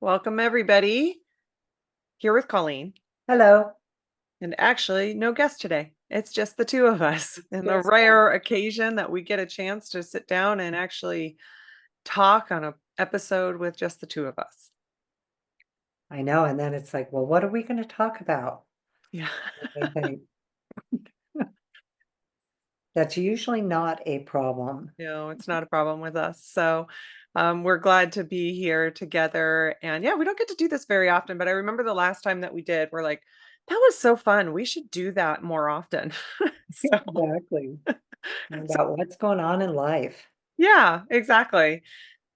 Welcome, everybody. Here with Colleen. Hello. And actually, no guest today. It's just the two of us. And the Just rare occasion that we get a chance to sit down and actually talk on a episode with just the two of us. I know, and then it's like, well, what are we going to talk about? Yeah. I think that's usually not a problem. No, it's not a problem with us. So we're glad to be here together. And yeah, we don't get to do this very often, but I remember the last time that we did, we're like, that was so fun. We should do that more often. So, Exactly. so About what's going on in life. yeah, exactly.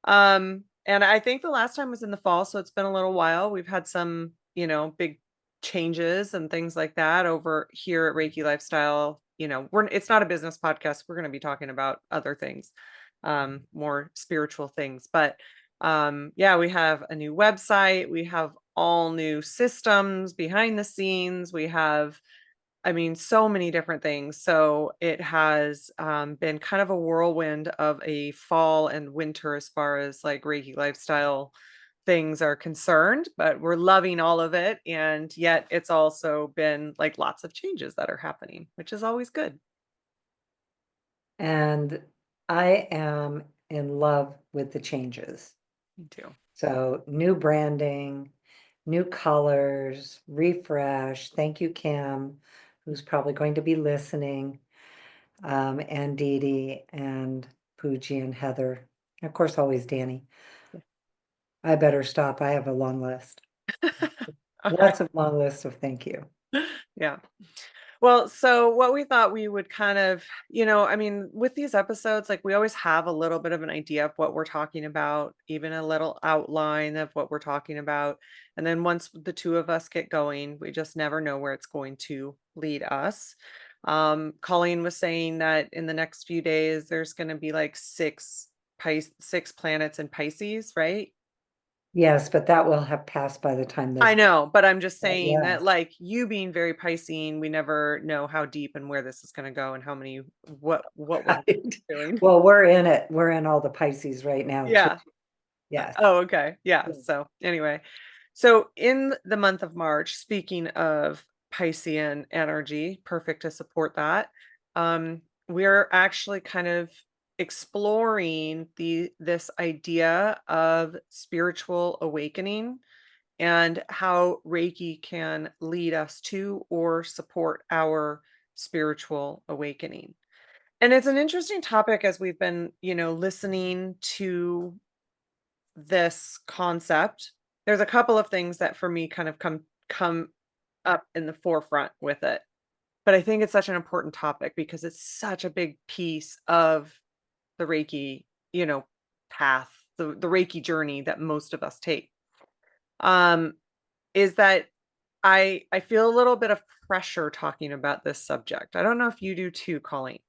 And I think the last time was in the fall, so it's been a little while. We've had some, big changes and things like that over here at Reiki Lifestyle. It's not a business podcast. We're going to be talking about other things, more spiritual things. But yeah, we have a new website, we have all new systems behind the scenes, we have so many different things. So it has been kind of a whirlwind of a fall and winter as far as like Reiki lifestyle things are concerned, but we're loving all of it. And yet it's also been like lots of changes that are happening, which is always good. And I am in love with the changes. Me too. So, new branding, new colors, refresh. Thank you, Kim, who's probably going to be listening, and Dee and Pooji and Heather. Of course, always Danny. I better stop. I have a long list. All right. Lots of long lists of thank you. Yeah. Well, so what we thought we would kind of, with these episodes, like we always have a little bit of an idea of what we're talking about, even a little outline of what we're talking about. And then once the two of us get going, we just never know where it's going to lead us. Colleen was saying that in the next few days, there's going to be like six planets in Pisces, right? Yes, but that will have passed by the time I this, know, but I'm just saying that yes, like you being very Piscean, we never know how deep and where this is going to go and how many what we're right. doing. Well, we're in it. We're in all the Pisces right now too. Yeah. Yes. Oh, okay. Yeah. Yeah. So anyway, so in the month of March, speaking of Piscean energy, perfect to support that. We're actually kind of exploring this idea of spiritual awakening and how Reiki can lead us to or support our spiritual awakening. And it's an interesting topic as we've been, listening to this concept. There's a couple of things that for me kind of come up in the forefront with it. But I think it's such an important topic because it's such a big piece of the Reiki, path, the Reiki journey that most of us take. Um, is that I feel a little bit of pressure talking about this subject. I don't know if you do too, Colleen.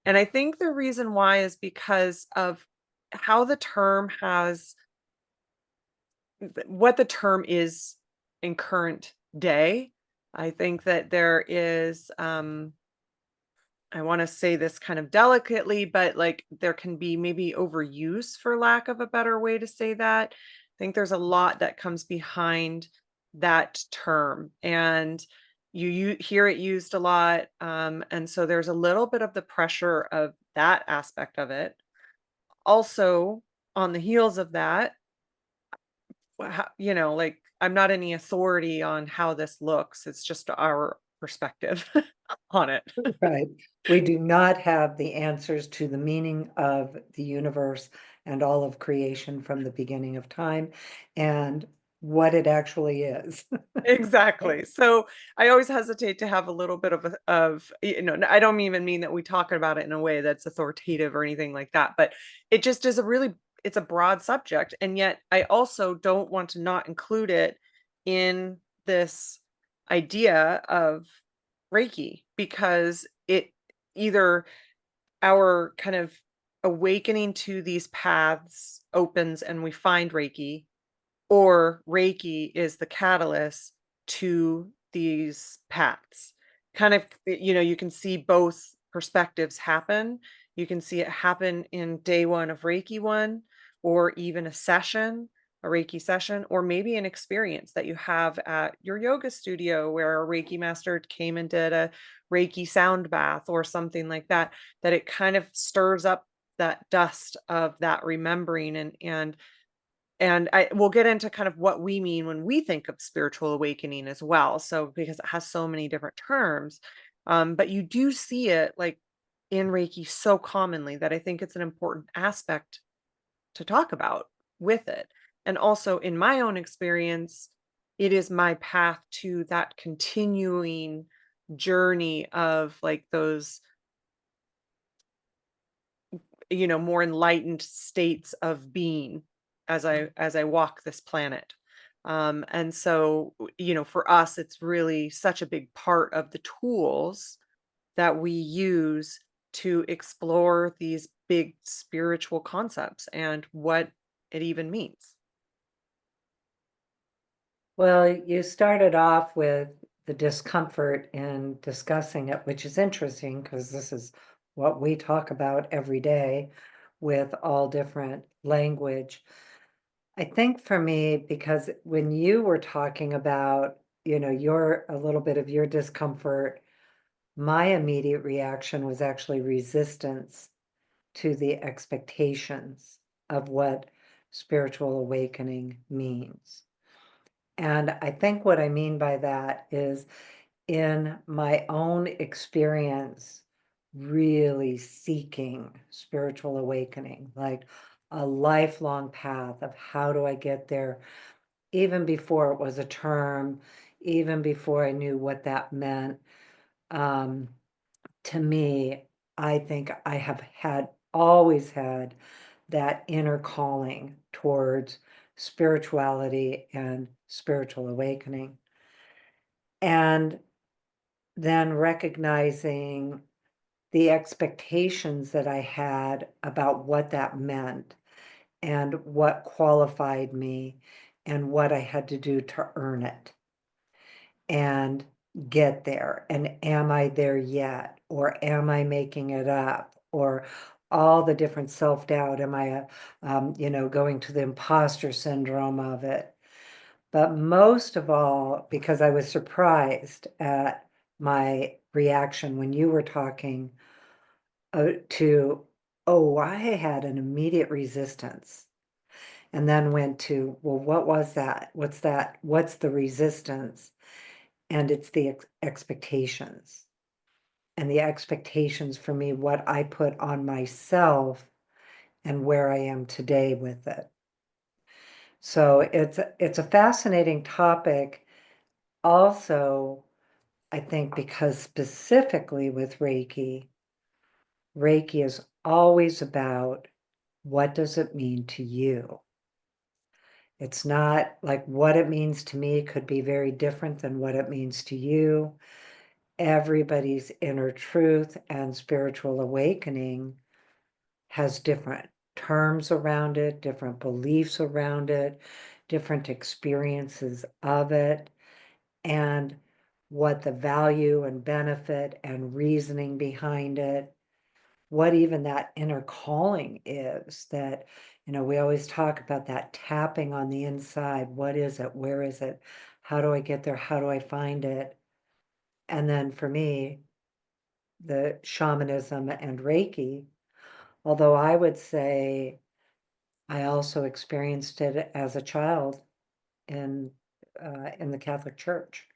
And I think the reason why is because of how the term has what the term is in current day. I think that there is I want to say this kind of delicately, but like there can be maybe overuse for lack of a better way to say that. I think there's a lot that comes behind that term and you hear it used a lot. And so there's a little bit of the pressure of that aspect of it. Also, on the heels of that, like I'm not any authority on how this looks. It's just our perspective on it. Right. We do not have the answers to the meaning of the universe and all of creation from the beginning of time and what it actually is. Exactly. So I always hesitate to have a little bit I don't even mean that we talk about it in a way that's authoritative or anything like that, but it just is it's a broad subject. And yet I also don't want to not include it in this idea of Reiki because it either our kind of awakening to these paths opens and we find Reiki, or Reiki is the catalyst to these paths. Kind of, you can see both perspectives happen. You can see it happen in day one of Reiki one, or even a a Reiki session, or maybe an experience that you have at your yoga studio where a Reiki master came and did a Reiki sound bath or something like that, that it kind of stirs up that dust of that remembering. And I we'll get into kind of what we mean when we think of spiritual awakening as well. So because it has so many different terms. But you do see it like in Reiki so commonly that I think it's an important aspect to talk about with it. And also in my own experience, it is my path to that continuing journey of like those, more enlightened states of being as I walk this planet. And so, for us, it's really such a big part of the tools that we use to explore these big spiritual concepts and what it even means. Well, you started off with the discomfort in discussing it, which is interesting because this is what we talk about every day with all different language. I think for me, because when you were talking about, your a little bit of your discomfort, my immediate reaction was actually resistance to the expectations of what spiritual awakening means. And I think what I mean by that is in my own experience, really seeking spiritual awakening, like a lifelong path of how do I get there, even before it was a term, even before I knew what that meant. Um, to me, I think I have always had that inner calling towards spirituality and spiritual awakening. And then recognizing the expectations that I had about what that meant and what qualified me and what I had to do to earn it and get there. And am I there yet? Or am I making it up? Or all the different self-doubt. Am I, going to the imposter syndrome of it? But most of all, because I was surprised at my reaction when you were talking to, oh, I had an immediate resistance. And then went to, well, what was that? What's that? What's the resistance? And it's the expectations. And the expectations for me, what I put on myself and where I am today with it. So it's a fascinating topic. Also, I think because specifically with Reiki, Reiki is always about what does it mean to you? It's not like what it means to me could be very different than what it means to you. Everybody's inner truth and spiritual awakening has different terms around it, different beliefs around it, different experiences of it, and what the value and benefit and reasoning behind it, what even that inner calling is that, we always talk about that tapping on the inside. What is it? Where is it? How do I get there? How do I find it? And then for me, the shamanism and Reiki, although I would say I also experienced it as a child in the Catholic Church,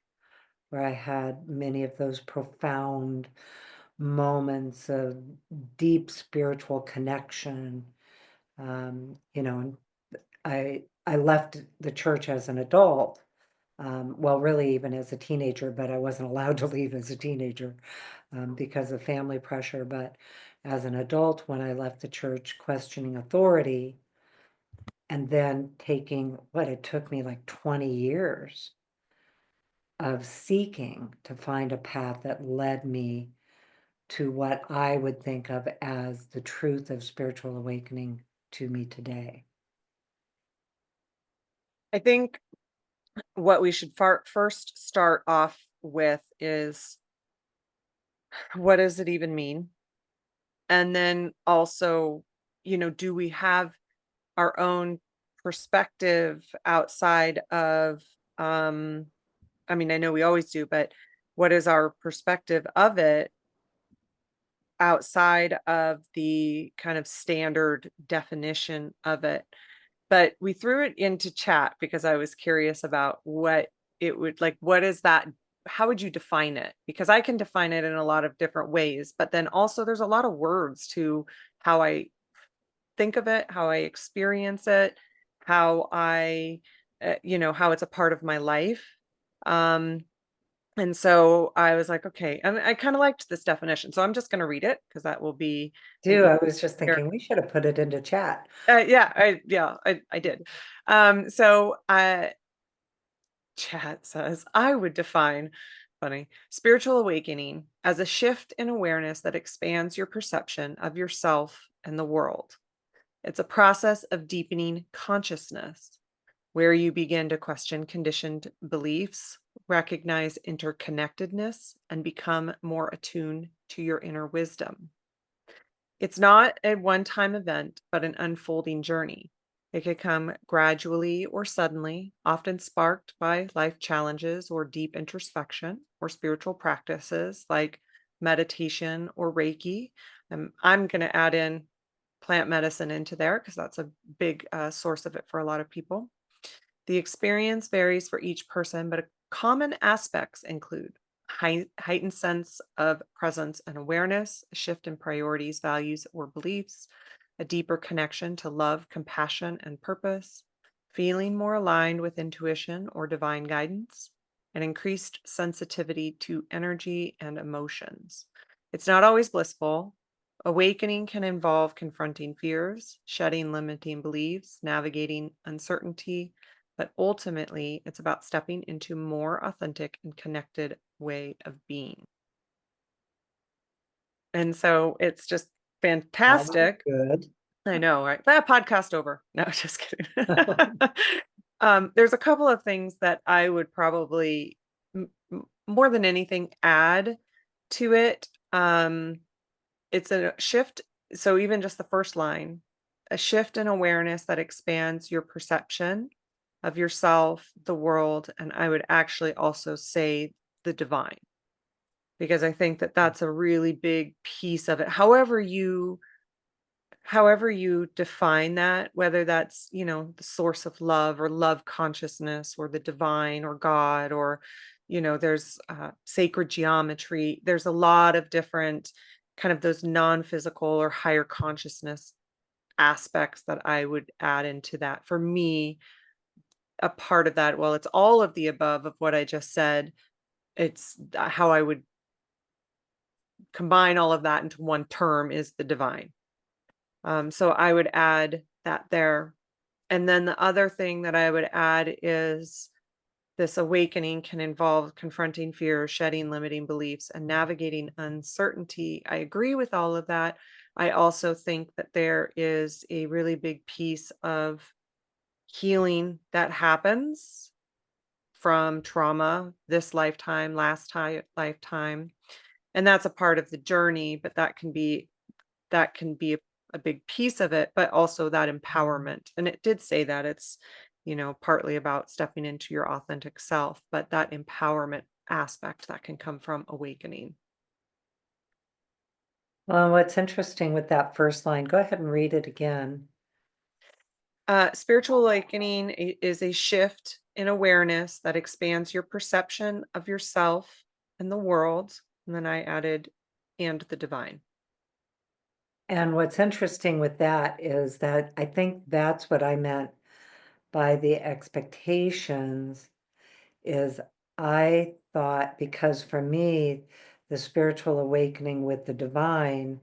where I had many of those profound moments of deep spiritual connection. And I left the church as an adult. Well, really, even as a teenager, but I wasn't allowed to leave as a teenager because of family pressure. But as an adult, when I left the church, questioning authority, and then taking what it took me like 20 years of seeking to find a path that led me to what I would think of as the truth of spiritual awakening to me today. I think what we should first start off with is what does it even mean? And then also, do we have our own perspective outside of, I mean, I know we always do, but what is our perspective of it outside of the kind of standard definition of it? But we threw it into chat because I was curious about what it would like, what is that? How would you define it? Because I can define it in a lot of different ways, but then also there's a lot of words to how I think of it, how I experience it, how I, how it's a part of my life. Um, and so I was like, okay, and I kind of liked this definition. So I'm just going to read it because that will be an I was just easier. thinking we should have put it into chat. Yeah, I did. So chat says I would define funny spiritual awakening as a shift in awareness that expands your perception of yourself and the world. It's a process of deepening consciousness where you begin to question conditioned beliefs, recognize interconnectedness, and become more attuned to your inner wisdom. It's not a one time event, but an unfolding journey. It could come gradually or suddenly, often sparked by life challenges or deep introspection or spiritual practices like meditation or Reiki. I'm going to add in plant medicine into there because that's a big source of it for a lot of people. The experience varies for each person, but common aspects include heightened sense of presence and awareness, a shift in priorities, values, or beliefs, a deeper connection to love, compassion, and purpose, feeling more aligned with intuition or divine guidance, an increased sensitivity to energy and emotions. It's not always blissful. Awakening can involve confronting fears, shedding limiting beliefs, navigating uncertainty, but ultimately it's about stepping into more authentic and connected way of being. And so it's just That was fantastic. good. I know, right? That podcast over. No, just kidding. There's a couple of things that I would probably more than anything add to it. It's a shift. So even just the first line, a shift in awareness that expands your perception of yourself, the world, and I would actually also say the divine, because I think that that's a really big piece of it. However you define that, whether that's, the source of love or love consciousness or the divine or God or, there's sacred geometry. There's a lot of different kind of those non-physical or higher consciousness aspects that I would add into that. For me, a part of that, well, it's all of the above of what I just said. It's how I would combine all of that into one term is the divine. So I would add that there. And then the other thing that I would add is this awakening can involve confronting fear, shedding limiting beliefs, and navigating uncertainty. I agree with all of that. I also think that there is a really big piece of healing that happens from trauma this lifetime, lifetime. And that's a part of the journey, but that can be a big piece of it, but also that empowerment. And it did say that it's, partly about stepping into your authentic self, but that empowerment aspect that can come from awakening. Well, what's interesting with that first line, go ahead and read it again. Spiritual awakening is a shift in awareness that expands your perception of yourself and the world. And then I added, and the divine. And what's interesting with that is that I think that's what I meant by the expectations is I thought because for me, the spiritual awakening with the divine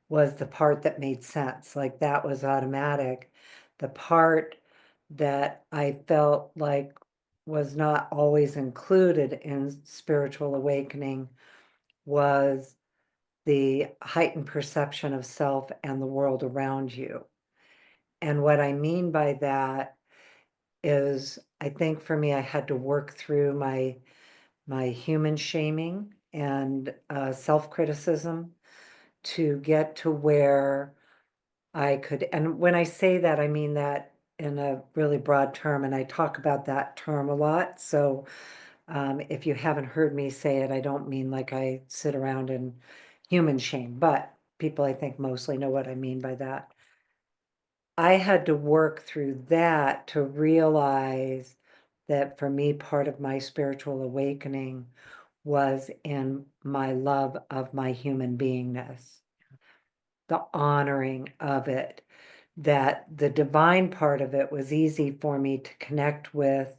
was the part that made sense. Like that was automatic. The part that I felt like was not always included in spiritual awakening was the heightened perception of self and the world around you. And what I mean by that is I think for me, I had to work through my human shaming and self-criticism to get to where I could, and when I say that, I mean that in a really broad term, and I talk about that term a lot. So if you haven't heard me say it, I don't mean like I sit around and human shame, but people I think mostly know what I mean by that. I had to work through that to realize that for me, part of my spiritual awakening was in my love of my human beingness, the honoring of it, that the divine part of it was easy for me to connect with,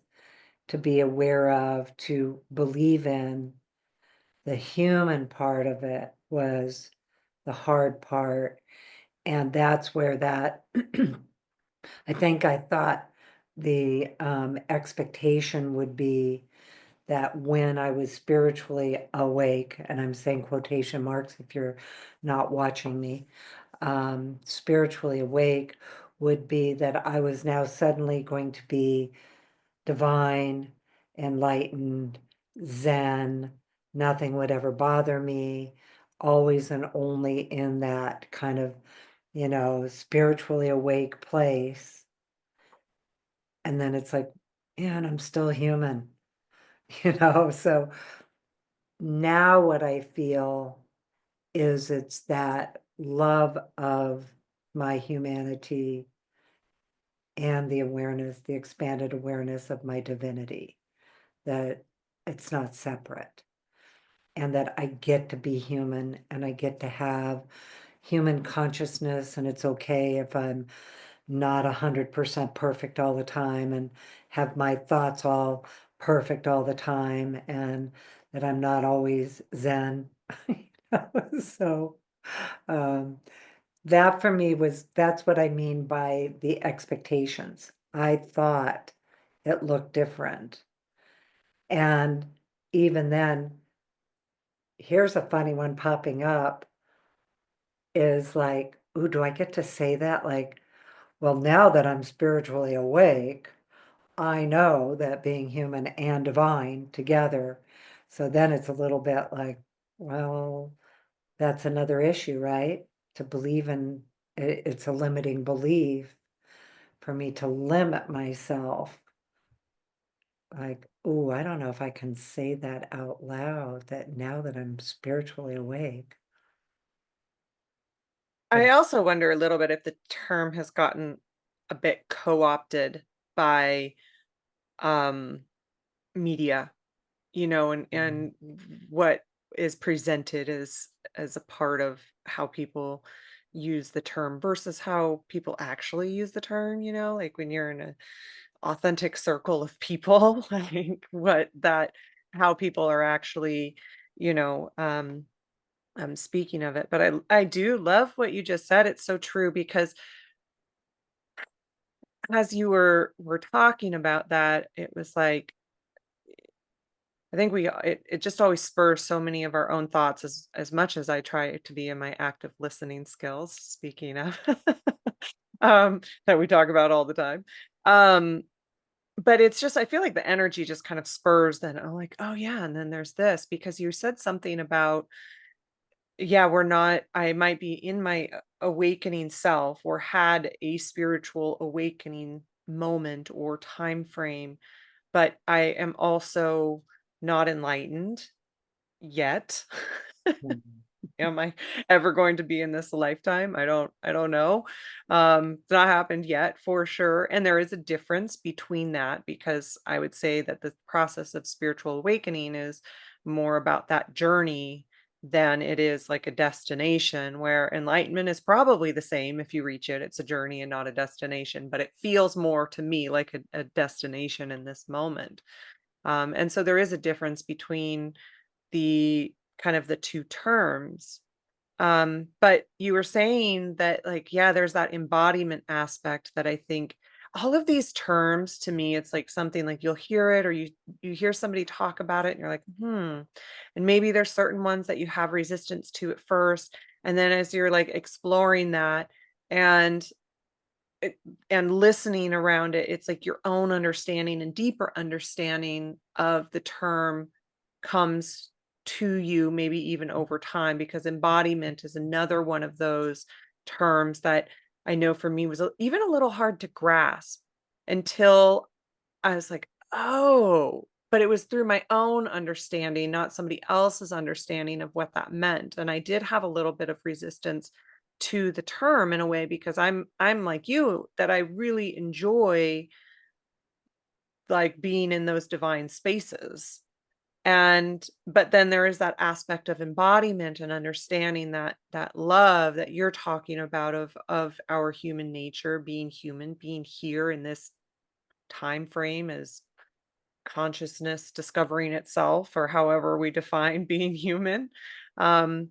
to be aware of, to believe in. The human part of it was the hard part. And that's where that, I thought the expectation would be that when I was spiritually awake, and I'm saying quotation marks if you're not watching me, spiritually awake would be that I was now suddenly going to be divine, enlightened, Zen, nothing would ever bother me, always and only in that kind of, spiritually awake place. And then it's like, man, I'm still human, So now what I feel is it's that love of my humanity and the awareness, the expanded awareness of my divinity, that it's not separate, and that I get to be human and I get to have human consciousness, and it's okay if I'm not 100% perfect all the time and have my thoughts all perfect all the time, and that I'm not always Zen. So um, that for me that's what I mean by the expectations. I thought it looked different. And even then, here's a funny one popping up is like, ooh, do I get to say that? Like, well, now that I'm spiritually awake, I know that being human and divine together. So then it's a little bit like, well, that's another issue, right? To believe in it's a limiting belief for me to limit myself. Like, oh, I don't know if I can say that out loud, that now that I'm spiritually awake. I But also wonder a little bit if the term has gotten a bit co-opted by um media, and what is presented as a part of how people use the term versus how people actually use the term, like when you're in an authentic circle of people, like what that how people are actually, you know, um speaking of it. But I do love what you just said. It's so true because as you were talking about that, it was like I think it just always spurs so many of our own thoughts as much as I try to be in my active listening skills, speaking of that we talk about all the time. Um, but it's just I feel like the energy just kind of spurs then oh like, oh yeah, and then there's this because you said something about yeah, we're not I might be in my awakening self or had a spiritual awakening moment or time frame, but I am also not enlightened yet. Mhm. Am I ever going to be in this lifetime? I don't know. It's not happened yet for sure. And there is a difference between that because I would say that the process of spiritual awakening is more about that journey than it is like a destination where enlightenment is probably the same if you reach it. It's a journey and not a destination, but it feels more to me like a destination in this moment. And so there is a difference between the kind of the two terms. But you were saying that, like, yeah, there's that embodiment aspect that I think all of these terms to me, it's like something like you'll hear it or you hear somebody talk about it and you're like, and maybe there's certain ones that you have resistance to at first. And then as you're like exploring that and it and listening around it, it's like your own understanding and deeper understanding of the term comes to you maybe even over time because embodiment is another one of those terms that I know for me was even a little hard to grasp until I was like, "Oh," but it was through my own understanding, not somebody else's understanding of what that meant, and I did have a little bit of resistance to the term in a way because I'm like you, that I really enjoy, like, being in those divine spaces, and but then there is that aspect of embodiment and understanding that love that you're talking about of our human nature, being human, being here in this time frame as consciousness discovering itself or however we define being human. Um,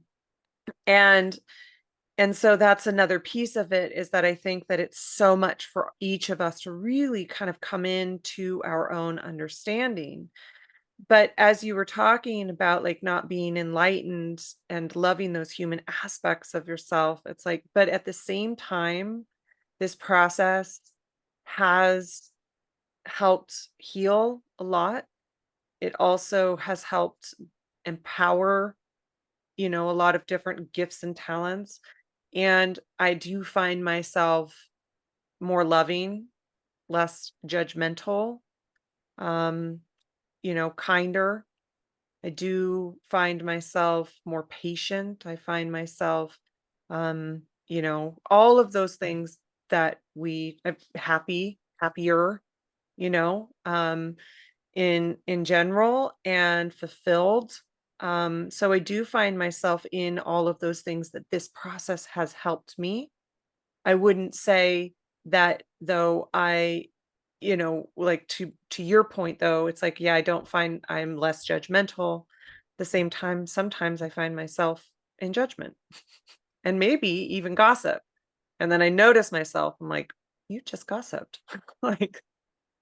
and and so that's another piece of it is that I think that it's so much for each of us to really kind of come into our own understanding. But as you were talking about like not being enlightened and loving those human aspects of yourself, it's like, but at the same time, this process has helped heal a lot. It also has helped empower, a lot of different gifts and talents. And I do find myself more loving, less judgmental, um, kinder. I do find myself more patient. I find myself, all of those things that happier, you know. In general and fulfilled. So I do find myself in all of those things that this process has helped me. I wouldn't say that though like to your point though, it's like, yeah, I don't find I'm less judgmental. The same time, sometimes I find myself in judgment and maybe even gossip. And then I notice myself, I'm like, you just gossiped. Like,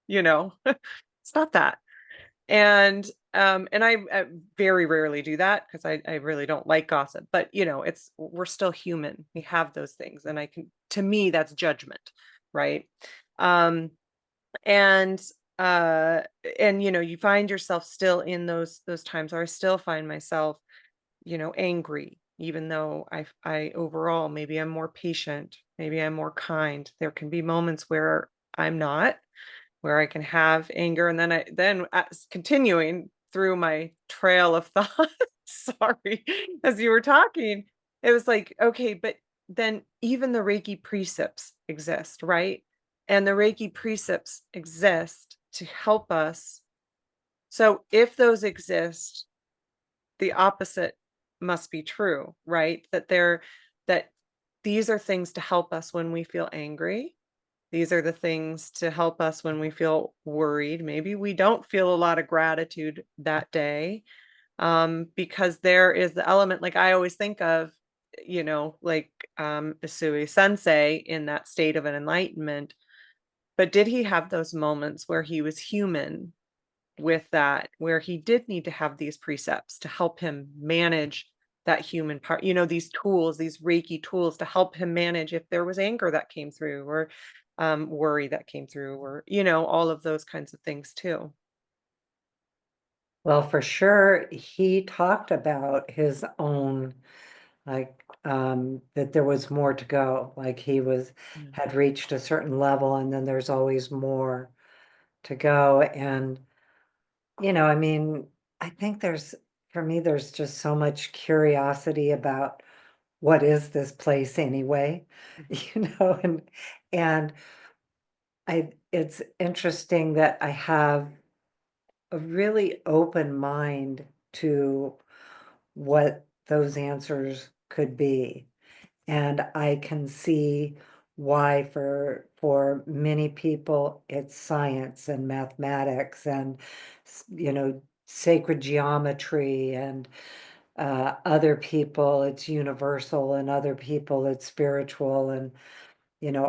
you know, stop that. And I very rarely do that because I really don't like gossip, but, it's we're still human. We have those things, and I can to me, that's judgment, right? Um, and, uh, you find yourself still in those times, or I still find myself, angry, even though I overall, maybe I'm more patient, maybe I'm more kind. There can be moments where I'm not, where I can have anger, and then as continuing through my trail of thoughts, sorry, as you were talking, it was like, okay, but then even the Reiki precepts exist, right? And the Reiki precepts exist to help us. So if those exist, the opposite must be true, right? That these are things to help us when we feel angry. These are the things to help us when we feel worried. Maybe we don't feel a lot of gratitude that day, because there is the element, like I always think of, like Usui Sensei in that state of an enlightenment. But did he have those moments where he was human with that, where he did need to have these precepts to help him manage that human part, these tools, these Reiki tools to help him manage if there was anger that came through or worry that came through or, all of those kinds of things too. Well, for sure, he talked about his own, like, that there was more to go. Like he Yeah. had reached a certain level, and then there's always more to go. And, I mean, I think for me, there's just so much curiosity about what is this place anyway, and it's interesting that I have a really open mind to what those answers could be. And I can see why for many people it's science and mathematics and sacred geometry, and other people it's universal, and other people it's spiritual, and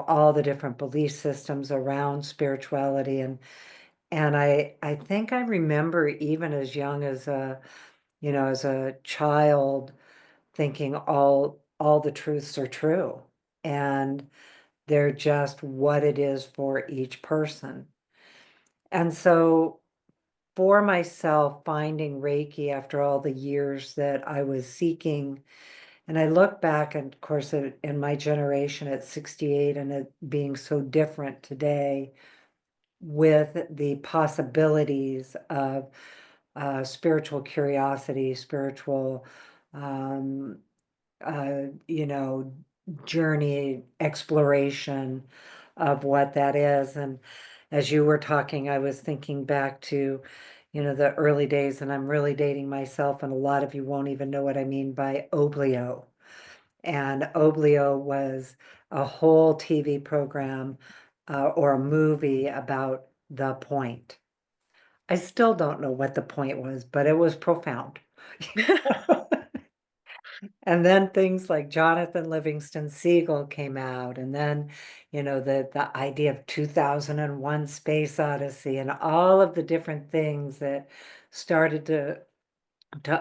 all the different belief systems around spirituality. And I think I remember even as young as a child, thinking all the truths are true, and they're just what it is for each person. And so for myself, finding Reiki after all the years that I was seeking, and I look back, and of course, in my generation at 68, and it being so different today, with the possibilities of spiritual curiosity, spiritual, um, you know, journey, exploration of what that is. And as you were talking, I was thinking back to, the early days, and I'm really dating myself, and a lot of you won't even know what I mean by oblio. And oblio was a whole TV program or a movie about the point. I still don't know what the point was, but it was profound. And then things like Jonathan Livingston Seagull came out, and then, the idea of 2001 Space Odyssey and all of the different things that started to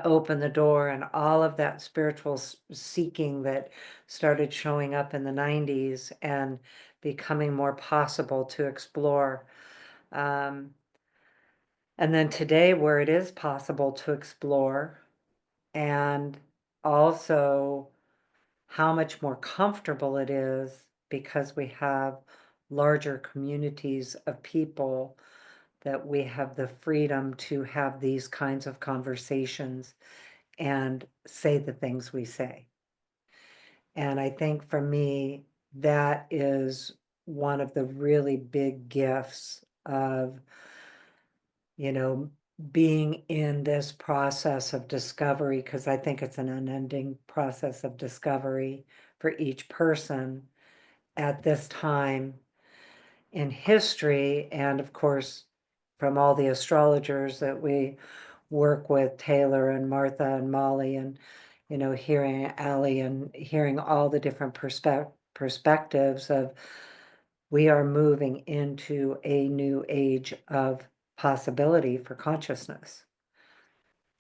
open the door, and all of that spiritual seeking that started showing up in the 90s and becoming more possible to explore. Um, and then today, where it is possible to explore, and also how much more comfortable it is because we have larger communities of people, that we have the freedom to have these kinds of conversations and say the things we say. And I think for me, that is one of the really big gifts of, you know, being in this process of discovery, because I think it's an unending process of discovery for each person at this time in history. And of course, from all the astrologers that we work with, Taylor and Martha and Molly, and hearing Allie and hearing all the different perspectives of, we are moving into a new age of possibility for consciousness.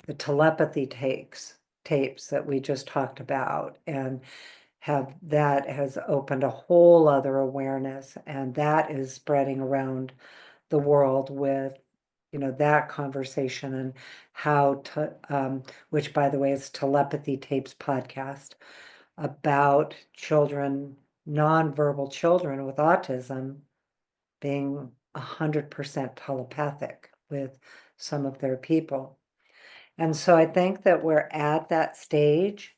The telepathy tapes that we just talked about, and that has opened a whole other awareness, and that is spreading around the world with that conversation, and how to which, by the way, is Telepathy Tapes podcast, about children, nonverbal children with autism, being 100% telepathic with some of their people. And so I think that we're at that stage.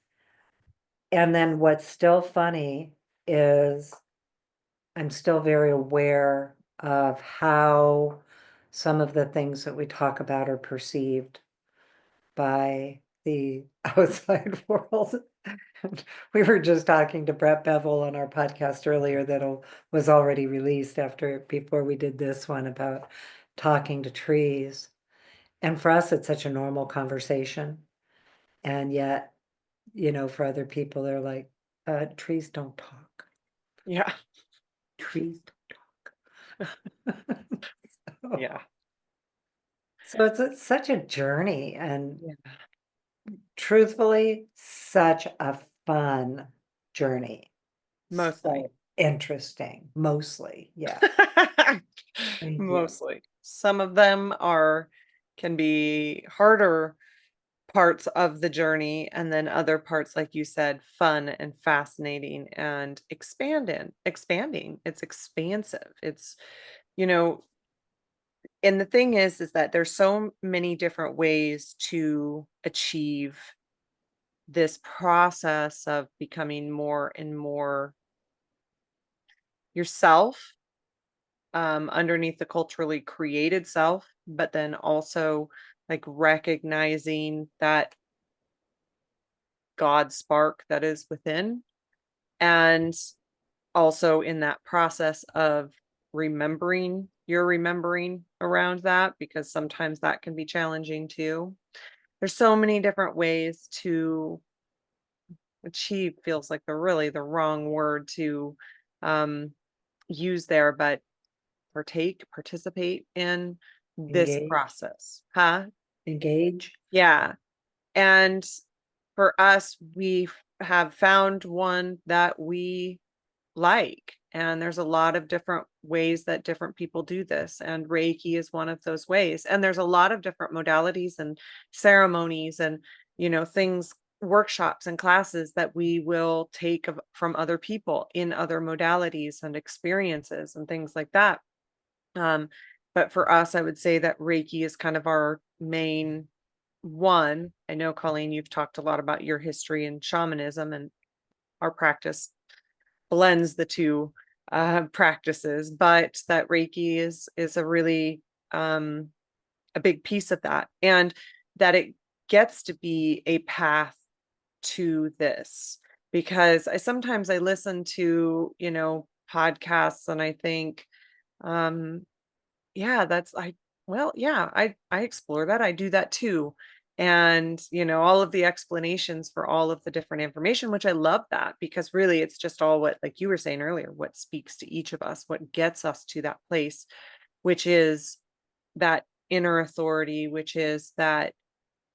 And then what's still funny is, I'm still very aware of how some of the things that we talk about are perceived by the outside world. We were just talking to Brett Bevel on our podcast earlier, that was already released before we did this one, about talking to trees. And for us, it's such a normal conversation. And yet, for other people, they're like, trees don't talk. Yeah. Trees don't talk. So, Yeah. so it's such a journey, and Yeah. truthfully, such a fun journey. Mostly. So interesting, mostly. Yeah. Thank you. Mostly. Some of them can be harder parts of the journey, and then other parts, like you said, fun and fascinating and expanding. It's expansive. You know, and the thing is that there's so many different ways to achieve this process of becoming more and more yourself, underneath the culturally created self, but then also like recognizing that God spark that is within. And also in that process of remembering around that, because sometimes that can be challenging too. There's so many different ways to achieve, feels like the wrong word to um, use there, but participate in this Engage, process. Huh? engage, Yeah. And for us, have found one that we like. And there's a lot of different ways that different people do this. And Reiki is one of those ways. And there's a lot of different modalities and ceremonies and, things, workshops and classes that we will take from other people in other modalities and experiences and things like that. Um, but for us, I would say that Reiki is kind of our main one. I know, Colleen, you've talked a lot about your history in shamanism, and our practice blends the two practices, but that Reiki is a really a big piece of that, and that it gets to be a path to this, because I listen to, podcasts, and I think, um, yeah, that's I well, yeah, I explore that. I do that too. And, all of the explanations for all of the different information, which I love that, because really it's just all what, like you were saying earlier, what speaks to each of us, what gets us to that place, which is that inner authority, which is that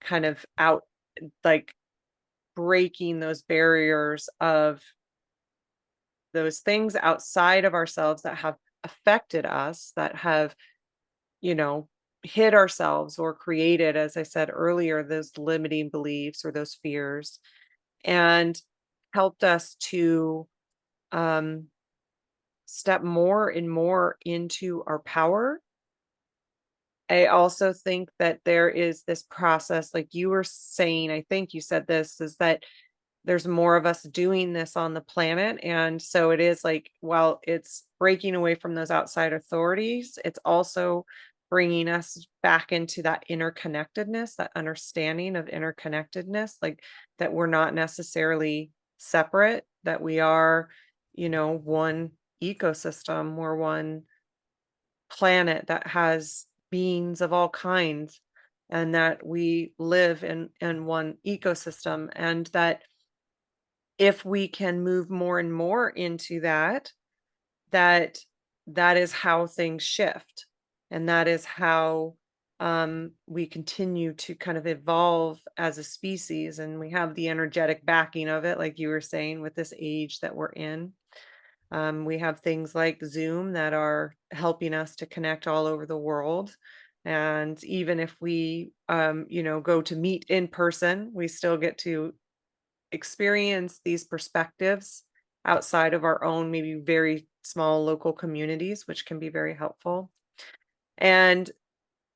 kind of out, like, breaking those barriers of those things outside of ourselves that have affected us, that have, you know, hid ourselves or created, as I said earlier, those limiting beliefs or those fears, and helped us to um, step more and more into our power. I also think that there is this process, like you were saying, I think you said this, is that there's more of us doing this on the planet. And so it is like, while it's breaking away from those outside authorities, it's also bringing us back into that interconnectedness, that understanding of interconnectedness, like that we're not necessarily separate, that we are, one ecosystem, we're one planet that has beings of all kinds, and that we live in one ecosystem, and that if we can move more and more into that, that that is how things shift, and that is how we continue to kind of evolve as a species, and we have the energetic backing of it, like you were saying, with this age that we're in. We have things like Zoom that are helping us to connect all over the world. And even if we, go to meet in person, we still get to experience these perspectives outside of our own, maybe very small local communities, which can be very helpful. And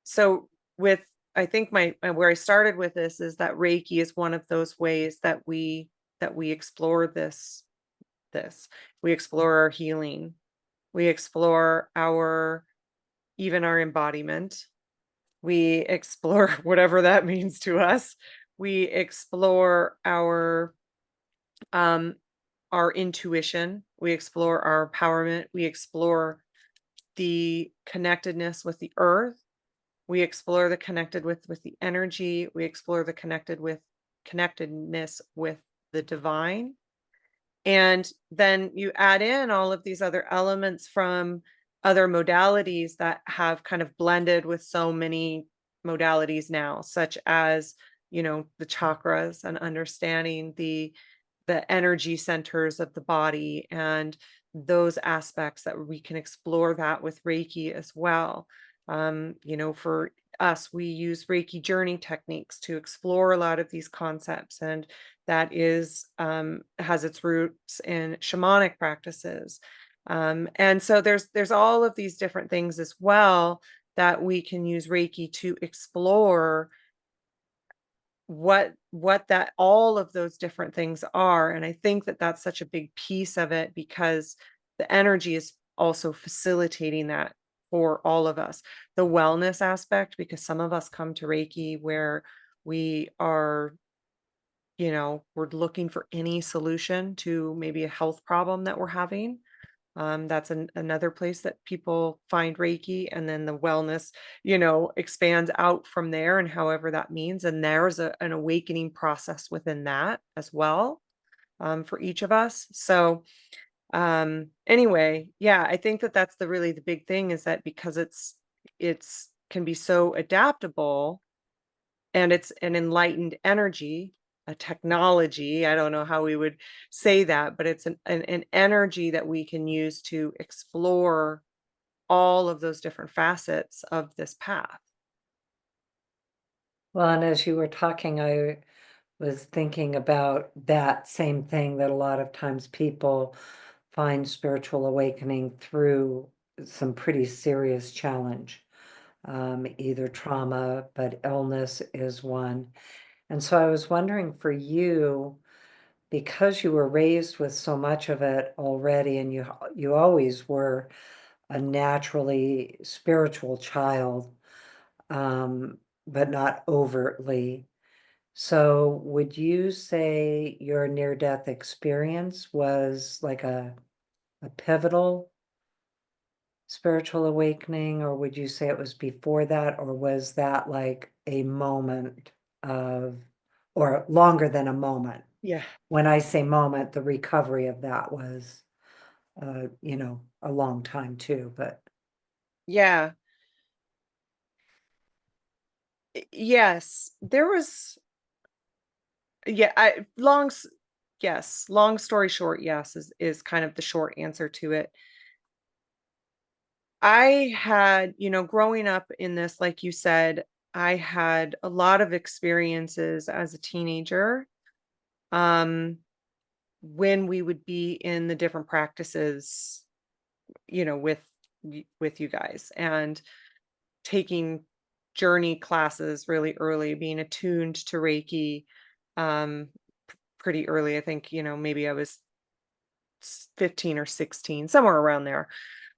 so, with I think where I started with this is that Reiki is one of those ways that we explore this. We explore our healing. We explore our embodiment. We explore whatever that means to us. We explore um our intuition, we explore our empowerment, we explore the connectedness with the earth, we explore the connected with the energy, we explore the connectedness with the divine. And then you add in all of these other elements from other modalities that have kind of blended with so many modalities now, such as, the chakras, and understanding the energy centers of the body, and those aspects that we can explore that with Reiki as well. For us, we use Reiki journey techniques to explore a lot of these concepts, and that is has its roots in shamanic practices. And so there's all of these different things as well that we can use Reiki to explore what that all of those different things are. And I think that that's such a big piece of it, because the energy is also facilitating that for all of us. The wellness aspect, because some of us come to Reiki where we are, we're looking for any solution to maybe a health problem that we're having. That's another place that people find Reiki, and then the wellness, expands out from there, and however that means. And there's an awakening process within that as well, for each of us. So, anyway, yeah, I think that that's the big thing, is that because it's can be so adaptable, and it's an enlightened energy, a technology. I don't know how we would say that, but it's an energy that we can use to explore all of those different facets of this path. Well, and as you were talking, I was thinking about that same thing, that a lot of times people find spiritual awakening through some pretty serious challenge, either trauma, but illness is one. And so I was wondering for you, because you were raised with so much of it already, and you always were a naturally spiritual child, but not overtly. So would you say your near-death experience was like a pivotal spiritual awakening, or would you say it was before that, or was that like a moment of, or longer than a moment? Yeah. When I say moment, the recovery of that was, a long time too, but Yeah. Yes. There was, yeah, yes, long story short, yes, is kind of the short answer to it. I had, growing up in this, like you said, I had a lot of experiences as a teenager. Um, when we would be in the different practices, with with you guys, and taking journey classes really early, being attuned to Reiki, um, pretty early. I think, maybe I was 15 or 16, somewhere around there.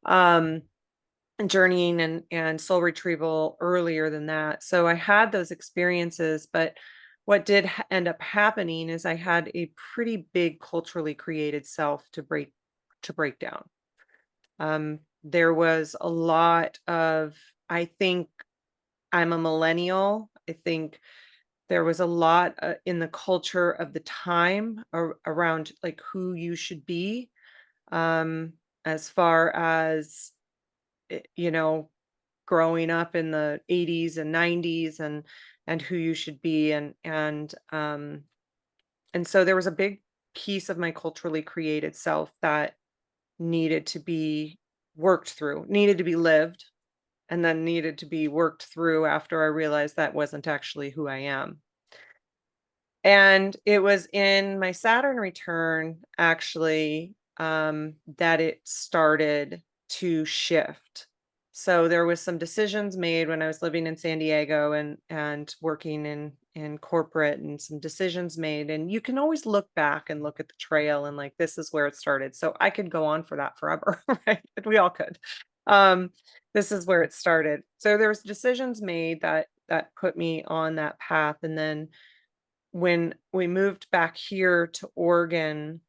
Um, and journeying and soul retrieval earlier than that. So I had those experiences, but what did end up happening is I had a pretty big culturally created self to break down. There was a lot of, I think I'm a millennial. I think there was a lot in the culture of the time around like who you should be, um, as far as, you know, growing up in the 80s and 90s, and who you should be, and so there was a big piece of my culturally created self that needed to be worked through, needed to be lived, and then needed to be worked through after I realized that wasn't actually who I am. And it was in my Saturn return, actually, that it started to shift. So there was some decisions made when I was living in San Diego and working in corporate, and some decisions made. And you can always look back and look at the trail and like, this is where it started. So I could go on for that forever, right? We all could. Um, this is where it started. So there was decisions made that put me on that path. And then when we moved back here to Oregon,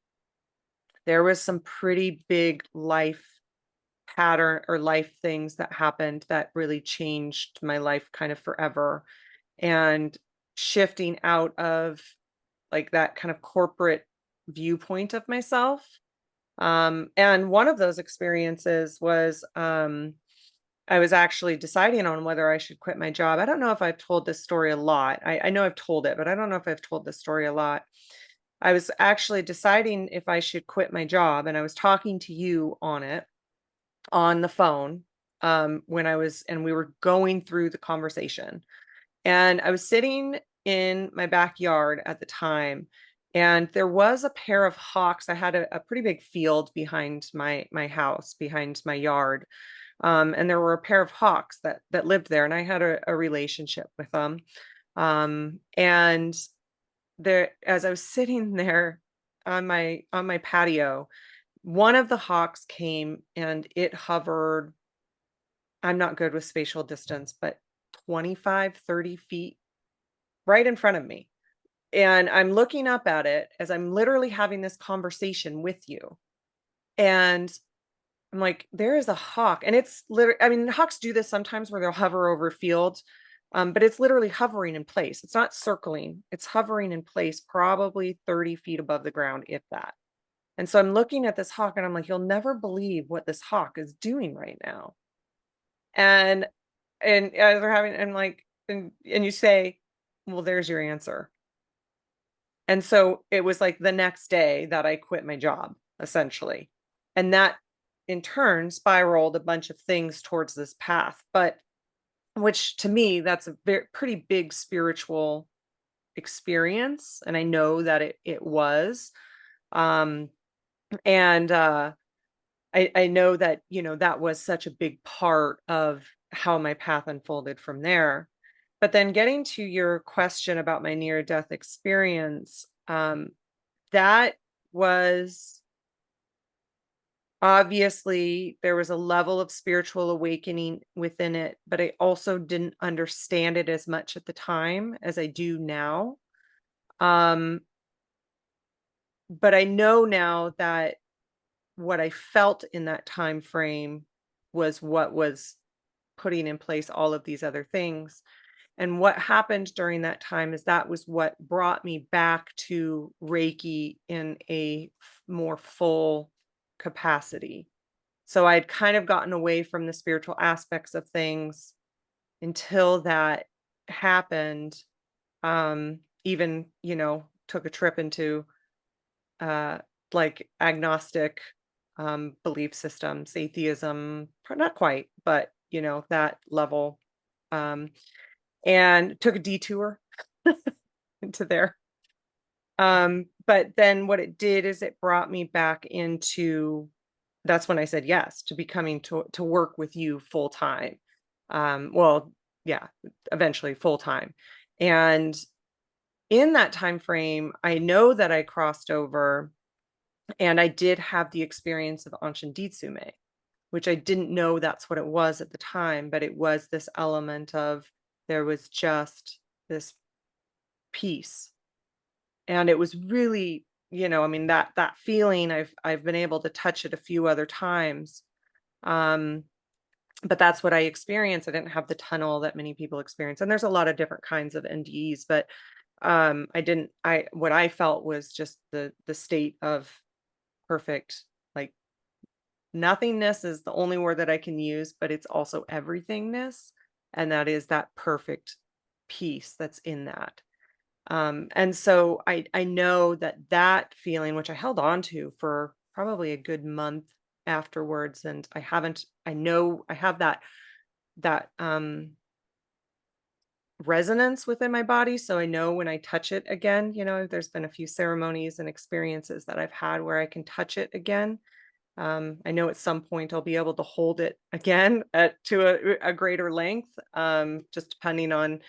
there was some pretty big life pattern or life things that happened that really changed my life kind of forever. And shifting out of like that kind of corporate viewpoint of myself. And one of those experiences was, I was actually deciding on whether I should quit my job. I don't know if I've told this story a lot. I know I've told it, but I don't know if I've told this story a lot. I was actually deciding if I should quit my job, and I was talking to you on it on the phone, when we were going through the conversation. And I was sitting in my backyard at the time, and there was a pair of hawks. I had a pretty big field behind my house, behind my yard. And there were a pair of hawks that lived there, and I had a relationship with them. And there, as I was sitting there on my patio, one of the hawks came and it hovered. I'm not good with spatial distance, but 25, 30 feet right in front of me. And I'm looking up at it as I'm literally having this conversation with you. And I'm like, there is a hawk. And it's literally, I mean, hawks do this sometimes where they'll hover over fields, but it's literally hovering in place. It's not circling, it's hovering in place, probably 30 feet above the ground, if that. And so I'm looking at this hawk and I'm like, you'll never believe what this hawk is doing right now. And as they're having, and like, and you say, well, there's your answer. And so it was like the next day that I quit my job, essentially. And that in turn spiraled a bunch of things towards this path. But which to me, that's a pretty big spiritual experience. And I know that it was. Um, and I know that, that was such a big part of how my path unfolded from there. But then getting to your question about my near death experience, that was obviously there was a level of spiritual awakening within it, but I also didn't understand it as much at the time as I do now. Um, but I know now that what I felt in that time frame was what was putting in place all of these other things. And what happened during that time is that was what brought me back to Reiki in a more full capacity. So I'd kind of gotten away from the spiritual aspects of things until that happened. Even, took a trip into uh like agnostic belief systems, atheism, not quite, but that level. Um and took a detour into there. But then what it did is it brought me back into that's when I said yes to becoming to work with you full time. Well, yeah, eventually full time. And in that time frame, I know that I crossed over and I did have the experience of Anshin Ditsume, which I didn't know that's what it was at the time, but it was this element of there was just this peace. And it was really, I mean, that feeling, I've been able to touch it a few other times. Um, but that's what I experienced. I didn't have the tunnel that many people experience. And there's a lot of different kinds of NDEs, but I didn't I what I felt was just the state of perfect, like, nothingness is the only word that I can use, but it's also everythingness. And that is that perfect peace that's in that. And so I know that that feeling, which I held on to for probably a good month afterwards, and I know I have that resonance within my body. So I know when I touch it again, there's been a few ceremonies and experiences that I've had where I can touch it again. I know at some point I'll be able to hold it again to a greater length, just depending on,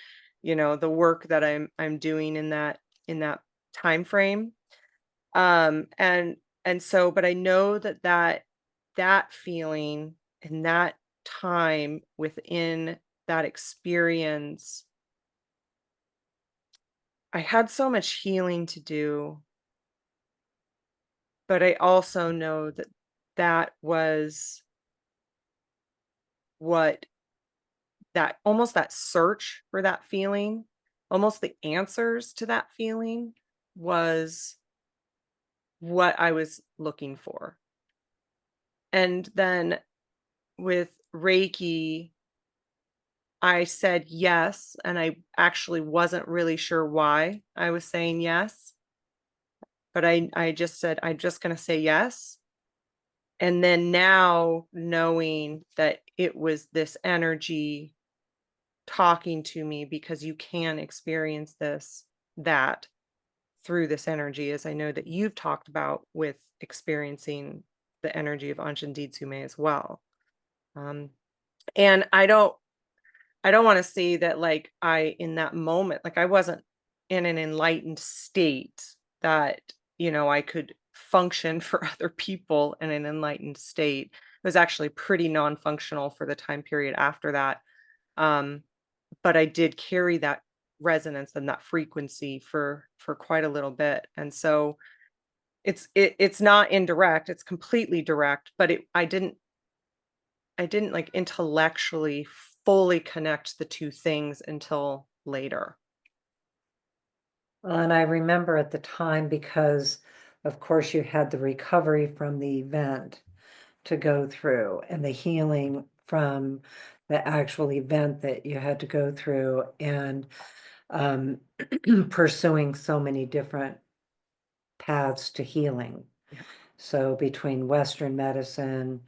the work that I'm doing in that time frame. And so, but I know that feeling and that time within that experience, I had so much healing to do, but I also know that that was what that almost that search for that feeling, almost the answers to that feeling was what I was looking for. And then with Reiki, I said yes, and I actually wasn't really sure why I was saying yes, but I just said I'm just going to say yes. And then now knowing that it was this energy talking to me because you can experience that through this energy, as I know that you've talked about with experiencing the energy of Anshin Ditsume as well. Um, and I don't want to say that like I in that moment, like I wasn't in an enlightened state that, I could function for other people in an enlightened state. It was actually pretty non-functional for the time period after that. Um, but I did carry that resonance and that frequency for quite a little bit. And so it's not indirect, it's completely direct, but I didn't like intellectually fully connect the two things until later. Well, and I remember at the time because, of course, you had the recovery from the event to go through and the healing from the actual event that you had to go through and um, pursuing so many different paths to healing. Yeah. So between Western medicine,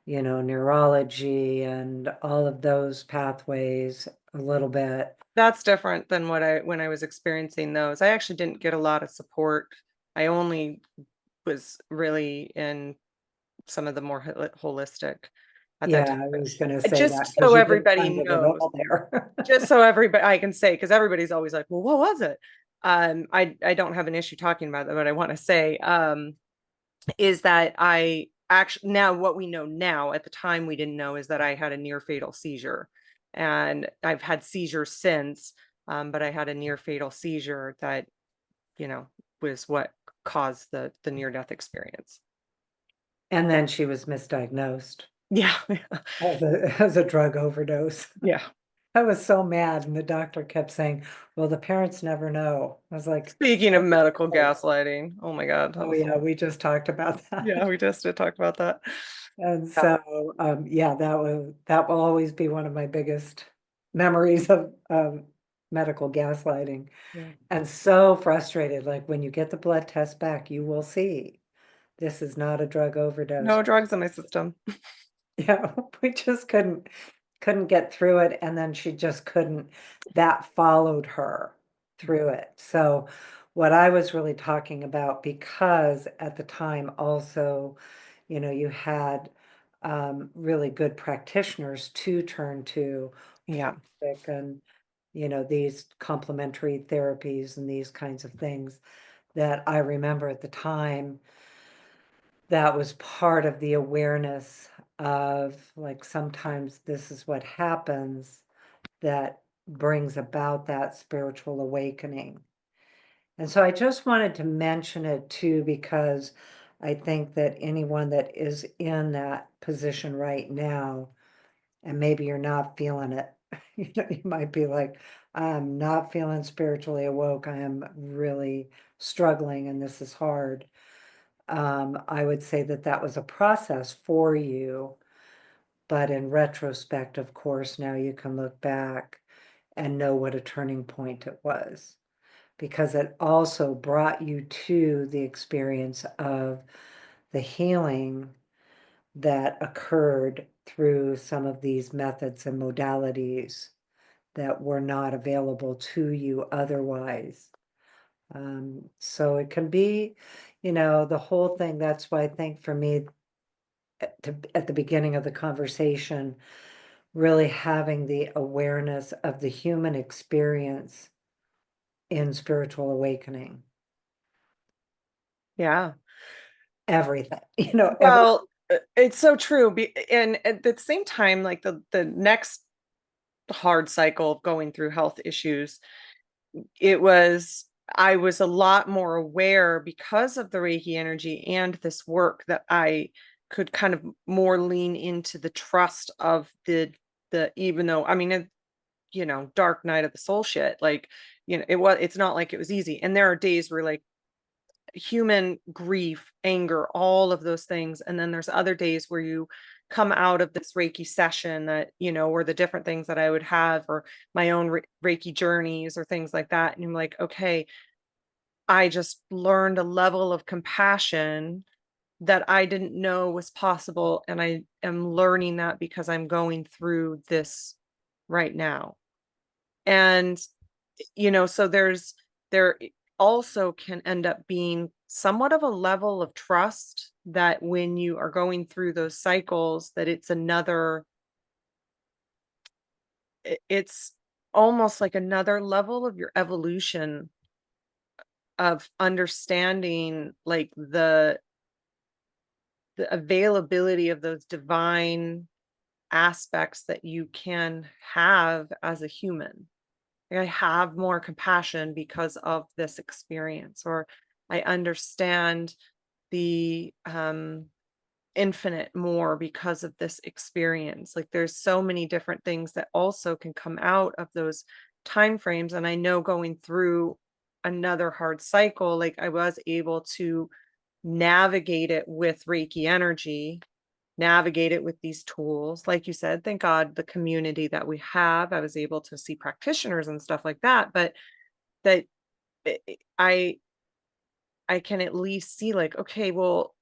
neurology and all of those pathways a little bit. That's different than what I when I was experiencing those. I actually didn't get a lot of support. I only was really in some of the more holistic at that Yeah, time. I was gonna But say that just because so you didn't everybody find it at knows, all there. just so everybody I can say, because everybody's always like, well, what was it? I don't have an issue talking about that, but I want to say, is that I actually, now what we know now, at the time we didn't know, is that I had a near fatal seizure. And I've had seizures since, but I had a near fatal seizure that, you know, was what caused the near death experience. And then she was misdiagnosed Yeah. as a drug overdose. Yeah. I was so mad, and the doctor kept saying, "Well, the parents never know." I was like, Speaking of "Oh, medical right. gaslighting, oh my God, that Oh, was, yeah, we just talked about yeah, that." we just did talk about that. And Yeah. so, yeah, that will always be one of my biggest memories of medical gaslighting, Yeah. and so frustrated, like, when you get the blood test back, you will see this is not a drug overdose. No drugs in my system. Yeah, we just couldn't get through it, and then she just couldn't that followed her through it. So, what I was really talking about, because at the time also, you had, really good practitioners to turn to, Yeah. holistic and, these complementary therapies and these kinds of things that I remember at the time that was part of the awareness of, like, sometimes this is what happens that brings about that spiritual awakening. And so I just wanted to mention it too, because I think that anyone that is in that position right now, and maybe you're not feeling it, you might be like, I'm not feeling spiritually awoke. I am really struggling and this is hard. I would say that that was a process for you, but in retrospect, of course, now you can look back and know what a turning point it was, because it also brought you to the experience of the healing that occurred through some of these methods and modalities that were not available to you otherwise. So it can be, the whole thing. That's why I think for me, at the beginning of the conversation, really having the awareness of the human experience in spiritual awakening, Yeah. everything, Well, it's so true. And at the same time, like the next hard cycle of going through health issues, it was I was a lot more aware because of the Reiki energy and this work, that I could kind of more lean into the trust of the even though, I mean, dark night of the soul shit. Like, it's not like it was easy. And there are days where, like, human grief, anger, all of those things. And then there's other days where you come out of this Reiki session that, or the different things that I would have, or my own Reiki journeys or things like that. And I'm like, okay, I just learned a level of compassion that I didn't know was possible. And I am learning that because I'm going through this right now. And so there also can end up being somewhat of a level of trust that when you are going through those cycles, that it's almost like another level of your evolution, of understanding, like, the availability of those divine aspects that you can have as a human. Like, I have more compassion because of this experience, or I understand the infinite more because of this experience. Like, there's so many different things that also can come out of those time frames. And I know going through another hard cycle, like, I was able to navigate it with Reiki energy, navigate it with these tools. Like you said, thank God the community that we have, I was able to see practitioners and stuff like that. But that I can at least see, like, okay, well,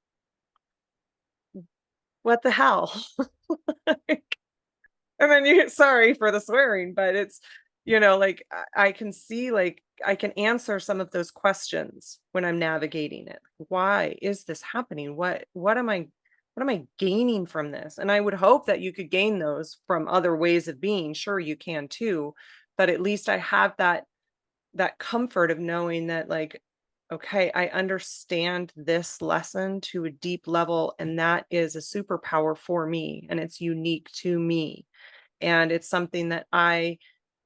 what the hell? Like, and then sorry for the swearing, but it's, like, I can see, like, I can answer some of those questions when I'm navigating it. Why is this happening? What am I? what am I gaining from this? And I would hope that you could gain those from other ways of being. Sure, you can too, but at least I have that comfort of knowing that, like, okay, I understand this lesson to a deep level, and that is a superpower for me, and it's unique to me. And it's something that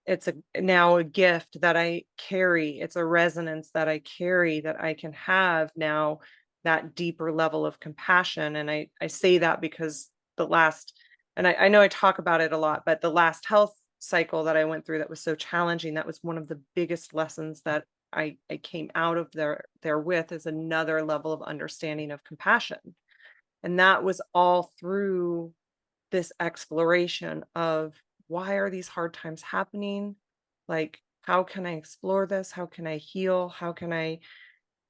it's a now a gift that I carry. It's a resonance that I carry, that I can have now that deeper level of compassion. And I say that because the last, and I know I talk about it a lot, but the last health cycle that I went through that was so challenging, that was one of the biggest lessons that I came out of there with, is another level of understanding of compassion. And that was all through this exploration of, why are these hard times happening? Like, how can I explore this? How can I heal? How can I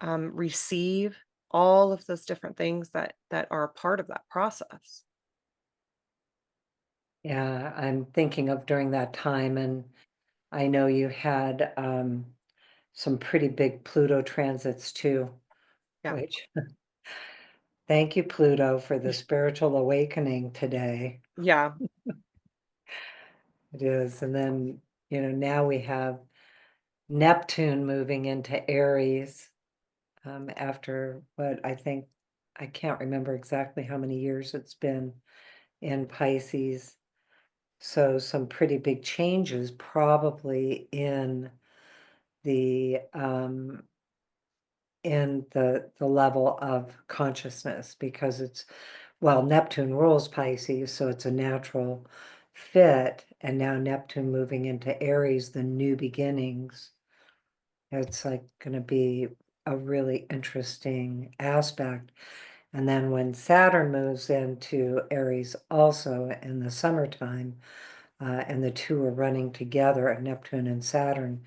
receive all of those different things that are a part of that process? Yeah, I'm thinking of during that time, and I know you had some pretty big Pluto transits too, Yeah. which thank you, Pluto, for the spiritual awakening today. Yeah. It is. And then, now we have Neptune moving into Aries after what I can't remember exactly how many years it's been in Pisces. So some pretty big changes probably the um, in the level of consciousness, because Neptune rules Pisces, so it's a natural fit. And now Neptune moving into Aries, the new beginnings, it's like going to be a really interesting aspect. And then when Saturn moves into Aries also in the summertime, and the two are running together, Neptune and Saturn,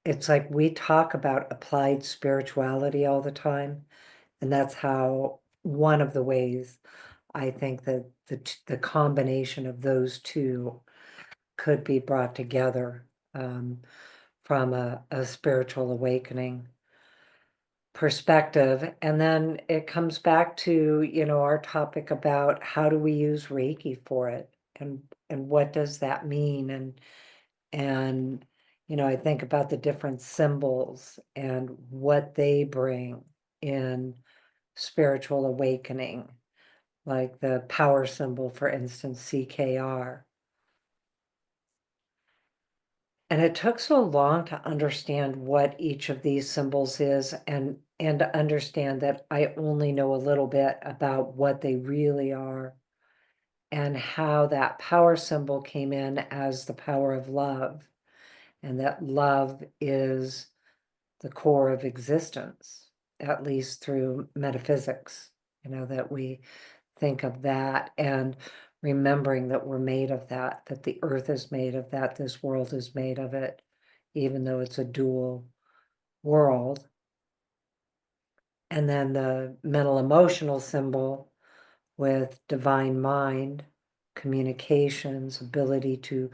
it's like we talk about applied spirituality all the time. And that's how one of the ways I think that the combination of those two could be brought together from a spiritual awakening perspective. And then it comes back to, our topic about how do we use Reiki for it, and what does that mean? And I think about the different symbols and what they bring in spiritual awakening, like the power symbol, for instance, CKR. And it took so long to understand what each of these symbols is, and to understand that I only know a little bit about what they really are, and how that power symbol came in as the power of love, and that love is the core of existence, at least through metaphysics, that we think of that, and remembering that we're made of that, that the earth is made of that, this world is made of it, even though it's a dual world. And then the mental emotional symbol with divine mind, communications, ability to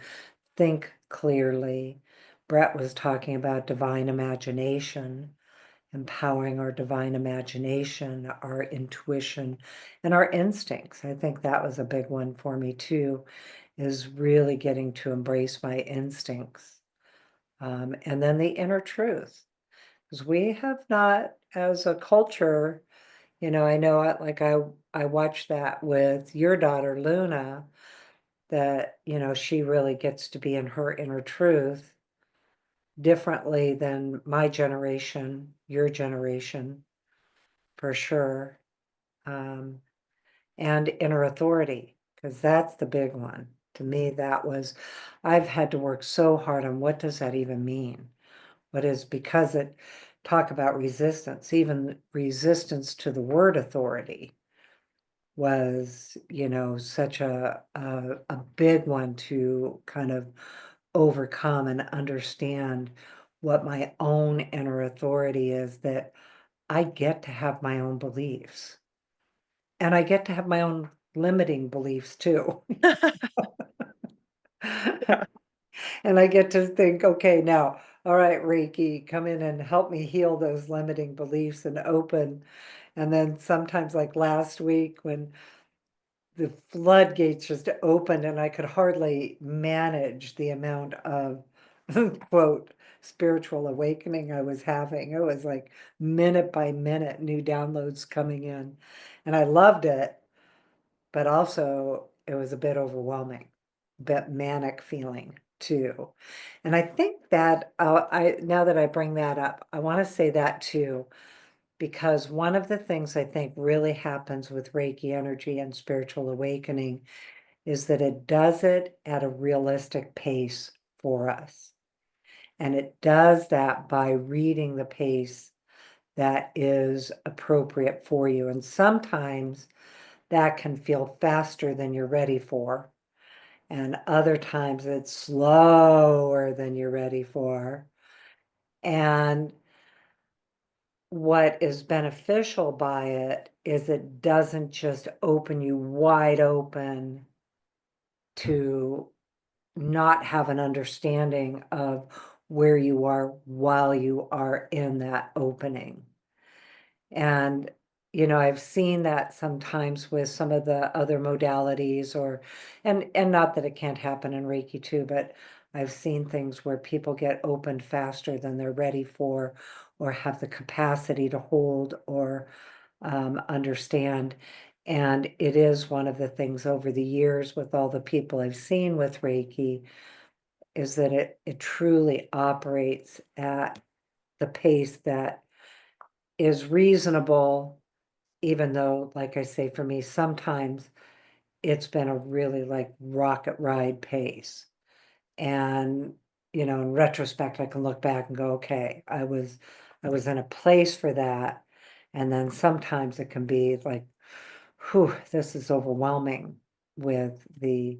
think clearly. Brett was talking about divine imagination, empowering our divine imagination, our intuition, and our instincts. I think that was a big one for me too, is really getting to embrace my instincts. And then the inner truth, because we have not, as a culture, I know it, like I watched that with your daughter, Luna, that, she really gets to be in her inner truth differently than my generation, your generation, for sure. Um, and inner authority, because that's the big one. To me, I've had to work so hard on what does that even mean? What is, because it talk about resistance, even resistance to the word authority was, such a big one to kind of overcome and understand what my own inner authority is, that I get to have my own beliefs. And I get to have my own limiting beliefs too. Yeah. And I get to think, okay, now, all right, Reiki, come in and help me heal those limiting beliefs and open, And then sometimes like last week when the floodgates just opened and I could hardly manage the amount of quote spiritual awakening I was having. It was like minute by minute new downloads coming in. And I loved it, but also it was a bit overwhelming, a bit manic feeling too. And I think that I now that I bring that up, I want to say that too, because one of the things I think really happens with Reiki energy and spiritual awakening is that it does it at a realistic pace for us. And it does that by reading the pace that is appropriate for you. And sometimes that can feel faster than you're ready for. And other times it's slower than you're ready for. And what is beneficial by it is it doesn't just open you wide open to not have an understanding of where you are while you are in that opening. And, I've seen that sometimes with some of the other modalities and not that it can't happen in Reiki too, but I've seen things where people get opened faster than they're ready for, or have the capacity to hold or understand. And it is one of the things over the years with all the people I've seen with Reiki is that it truly operates at the pace that is reasonable, even though, like I say, for me, sometimes it's been a really like rocket ride pace. And, in retrospect, I can look back and go, okay, I was in a place for that. And then sometimes it can be like, whew, this is overwhelming with the,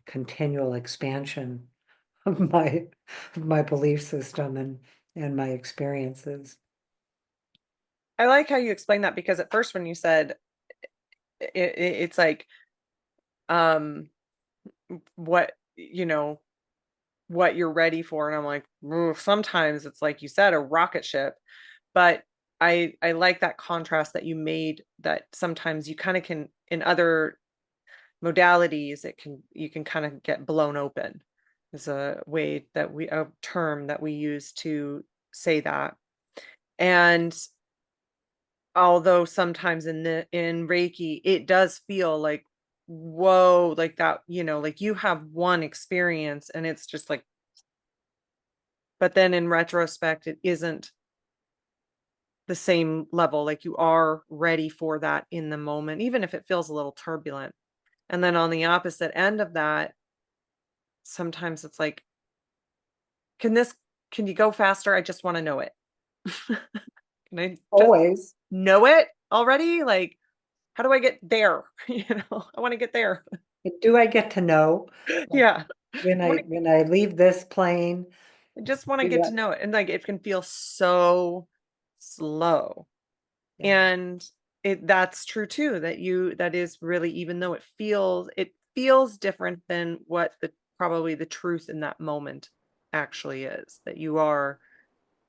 continual expansion of my belief system and my experiences. I like how you explained that because at first when you said it's like um what what you're ready for, and I'm like, "Ooh," sometimes it's like you said, a rocket ship, but I like that contrast that you made, that sometimes you kind of can in other modalities you can kind of get blown open is a term that we use to say that. And although sometimes in Reiki, it does feel like, whoa, like that, like you have one experience and it's just like, but then in retrospect, it isn't the same level. Like you are ready for that in the moment, even if it feels a little turbulent. And then on the opposite end of that, sometimes it's like, can this, can you go faster? I just want to know it. Can I just Always. know it already? Like, how do I get there? I want to get there. Do I get to know? Like Yeah. when I want when I leave this plane, I just want to do get I, to know it. And like it can feel so slow. yeah. And that's true too, that is really, even though it feels different than what the probably the truth in that moment actually is, that you are,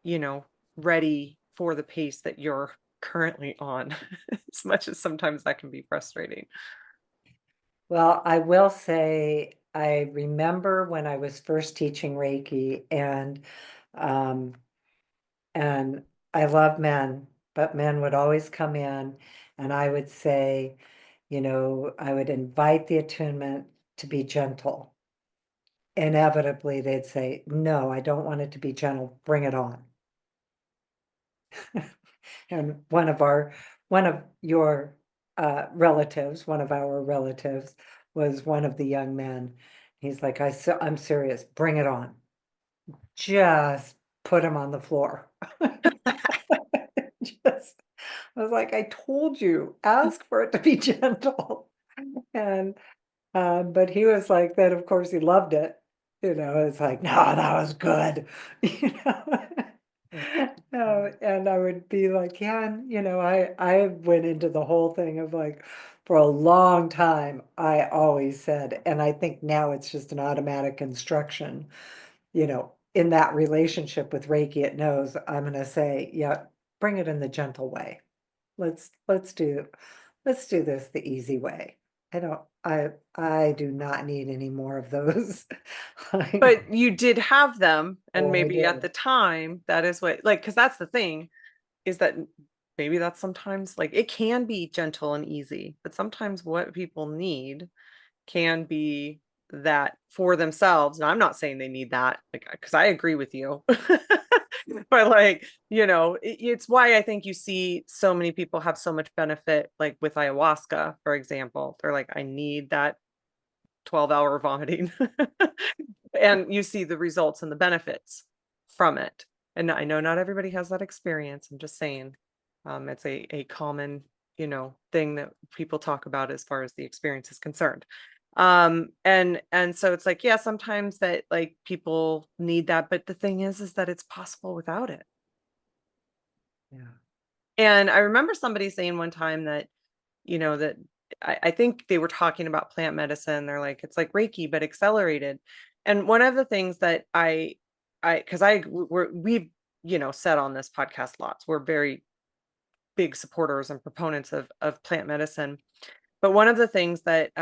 you know, ready for the pace that you're currently on, as much as sometimes that can be frustrating. Well, I will say I remember when I was first teaching Reiki um and I love men, but men would always come in and I would say, I would invite the attunement to be gentle. Inevitably, they'd say, "No, I don't want it to be gentle. Bring it on." And one of your relatives, one of our relatives, was one of the young men. He's like, I'm serious. Bring it on. Just put him on the floor. Just, I was like, I told you, ask for it to be gentle. And but he was like, then of course he loved it. It's like, no, that was good. You know. And I would be like, yeah, and I went into the whole thing of like, for a long time, I always said, and I think now it's just an automatic instruction, in that relationship with Reiki, it knows I'm going to say, yeah, bring it in the gentle way. let's do this the easy way. I don't I do not need any more of those. I But you did have them, and oh, I maybe at did. the time, that is what, like, because that's the thing, is that maybe that's sometimes, like, it can be gentle and easy, but sometimes what people need can be that for themselves. And I'm not saying they need that, like, because I agree with you. But like, it's why I think you see so many people have so much benefit, like with ayahuasca, for example. They're like, I need that 12-hour vomiting. And you see the results and the benefits from it. And I know not everybody has that experience. I'm just saying, it's a common, thing that people talk about as far as the experience is concerned. And so it's like, yeah, sometimes that, like, people need that, but the thing is that it's possible without it. Yeah. And I remember somebody saying one time that, that I think they were talking about plant medicine. They're like, it's like Reiki, but accelerated. And one of the things that because we've, said on this podcast lots, we're very big supporters and proponents of plant medicine. But one of the things that,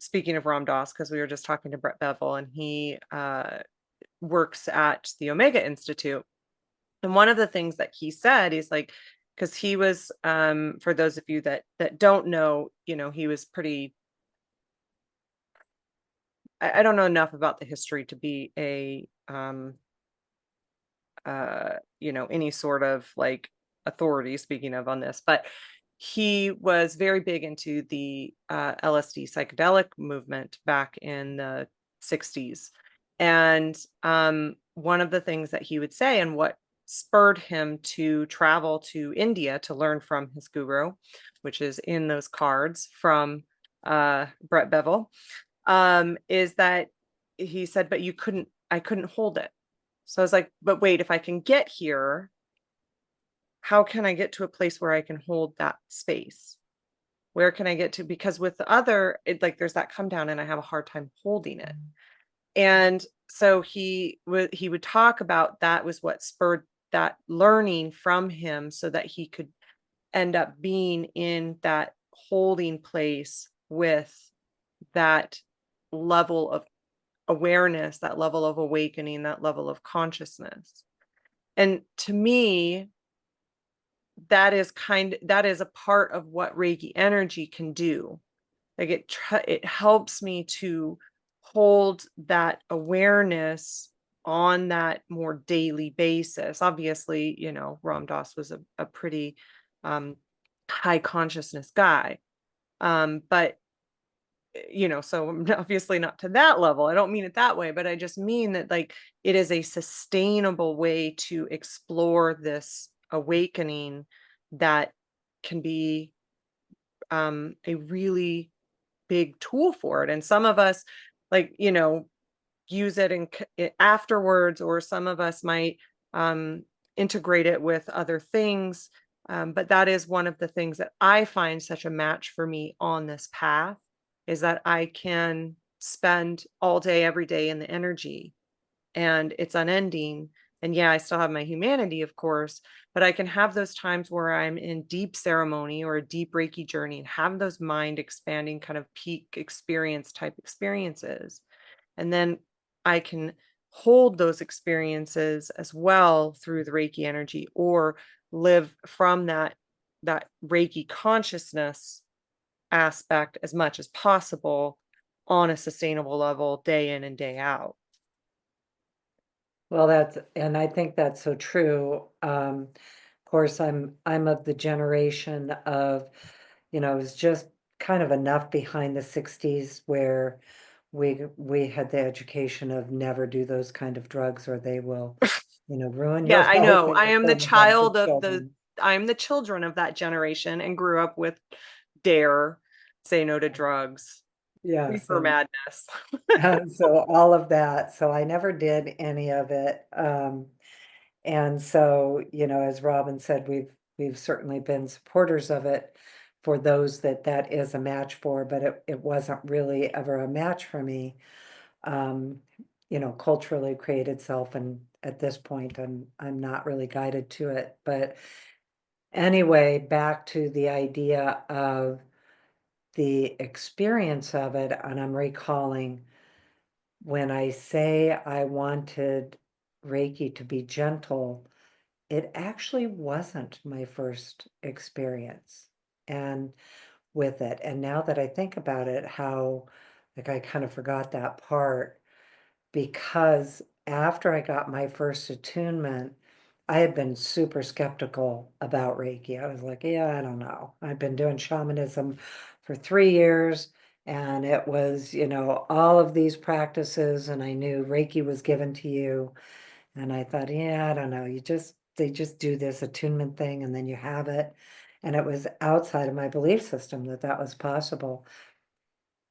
speaking of Ram Dass, because we were just talking to Brett Bevel, and he works at the Omega Institute. And one of the things that he said is like, because he was, for those of you that don't know, he was pretty. I don't know enough about the history to be a, any sort of like authority, speaking of, on this, but he was very big into the LSD psychedelic movement back in the 60s. And one of the things that he would say, and what spurred him to travel to India to learn from his guru, which is in those cards from Brett Bevel, is that he said, but I couldn't hold it. So I was like, but wait, if I can get here, how can I get to a place where I can hold that space? Where can I get to? Because with the other, like, there's that come down and I have a hard time holding it. And so he would talk about that was what spurred that learning from him, so that he could end up being in that holding place with that level of awareness, that level of awakening, that level of consciousness. And to me, that is a part of what Reiki energy can do. Like, it helps me to hold that awareness on that more daily basis. Obviously, Ram Dass was a pretty um, high consciousness guy. But so I'm obviously not to that level. I don't mean it that way, but I just mean that, like, it is a sustainable way to explore this awakening that can be a really big tool for it. And some of us, like, use it afterwards, or some of us might um, integrate it with other things. But that is one of the things that I find such a match for me on this path, is that I can spend all day, every day in the energy, and it's unending. And yeah, I still have my humanity, of course, but I can have those times where I'm in deep ceremony or a deep Reiki journey and have those mind expanding kind of peak experience type experiences. And then I can hold those experiences as well through the Reiki energy, or live from that Reiki consciousness aspect as much as possible on a sustainable level, day in and day out. Well, and I think that's so true. Of course, I'm of the generation of, it was just kind of enough behind the 60s where we had the education of never do those kind of drugs or they will, ruin your Yeah, I life know. and you'll turn them on to children. I'm the children of that generation and grew up with Dare, Say No to Drugs, Yes, Reefer and Madness. so all of that. So I never did any of it. And so, as Robin said, we've certainly been supporters of it for those that is a match for, but it wasn't really ever a match for me. Um, culturally created self, and at this point I'm not really guided to it. But Anyway, back to the idea of the experience of it, and I'm recalling when I say I wanted Reiki to be gentle, it actually wasn't my first experience and with it. And now that I think about it, how like I kind of forgot that part because after I got my first attunement, I had been super skeptical about Reiki. I was like, yeah, I don't know. I've been doing shamanism for 3 years, and it was, all of these practices, and I knew Reiki was given to you. And I thought, yeah, I don't know. They just do this attunement thing and then you have it. And it was outside of my belief system that that was possible.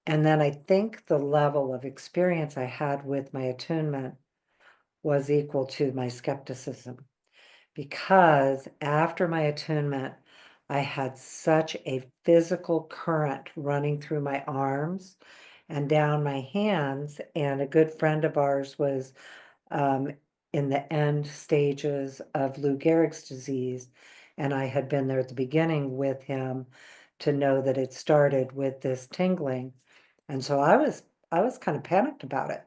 And then I think the level of experience I had with my attunement was equal to my skepticism because after my attunement, I had such a physical current running through my arms and down my hands. And a good friend of ours was um, in the end stages of Lou Gehrig's disease. And I had been there at the beginning with him to know that it started with this tingling. And so I was kind of panicked about it.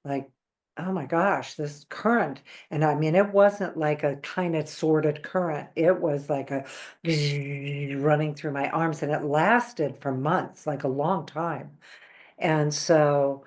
Like, oh my gosh, this current. And I mean, it wasn't like a kind of sorted current. It was like a running through my arms and it lasted for months, like a long time. And so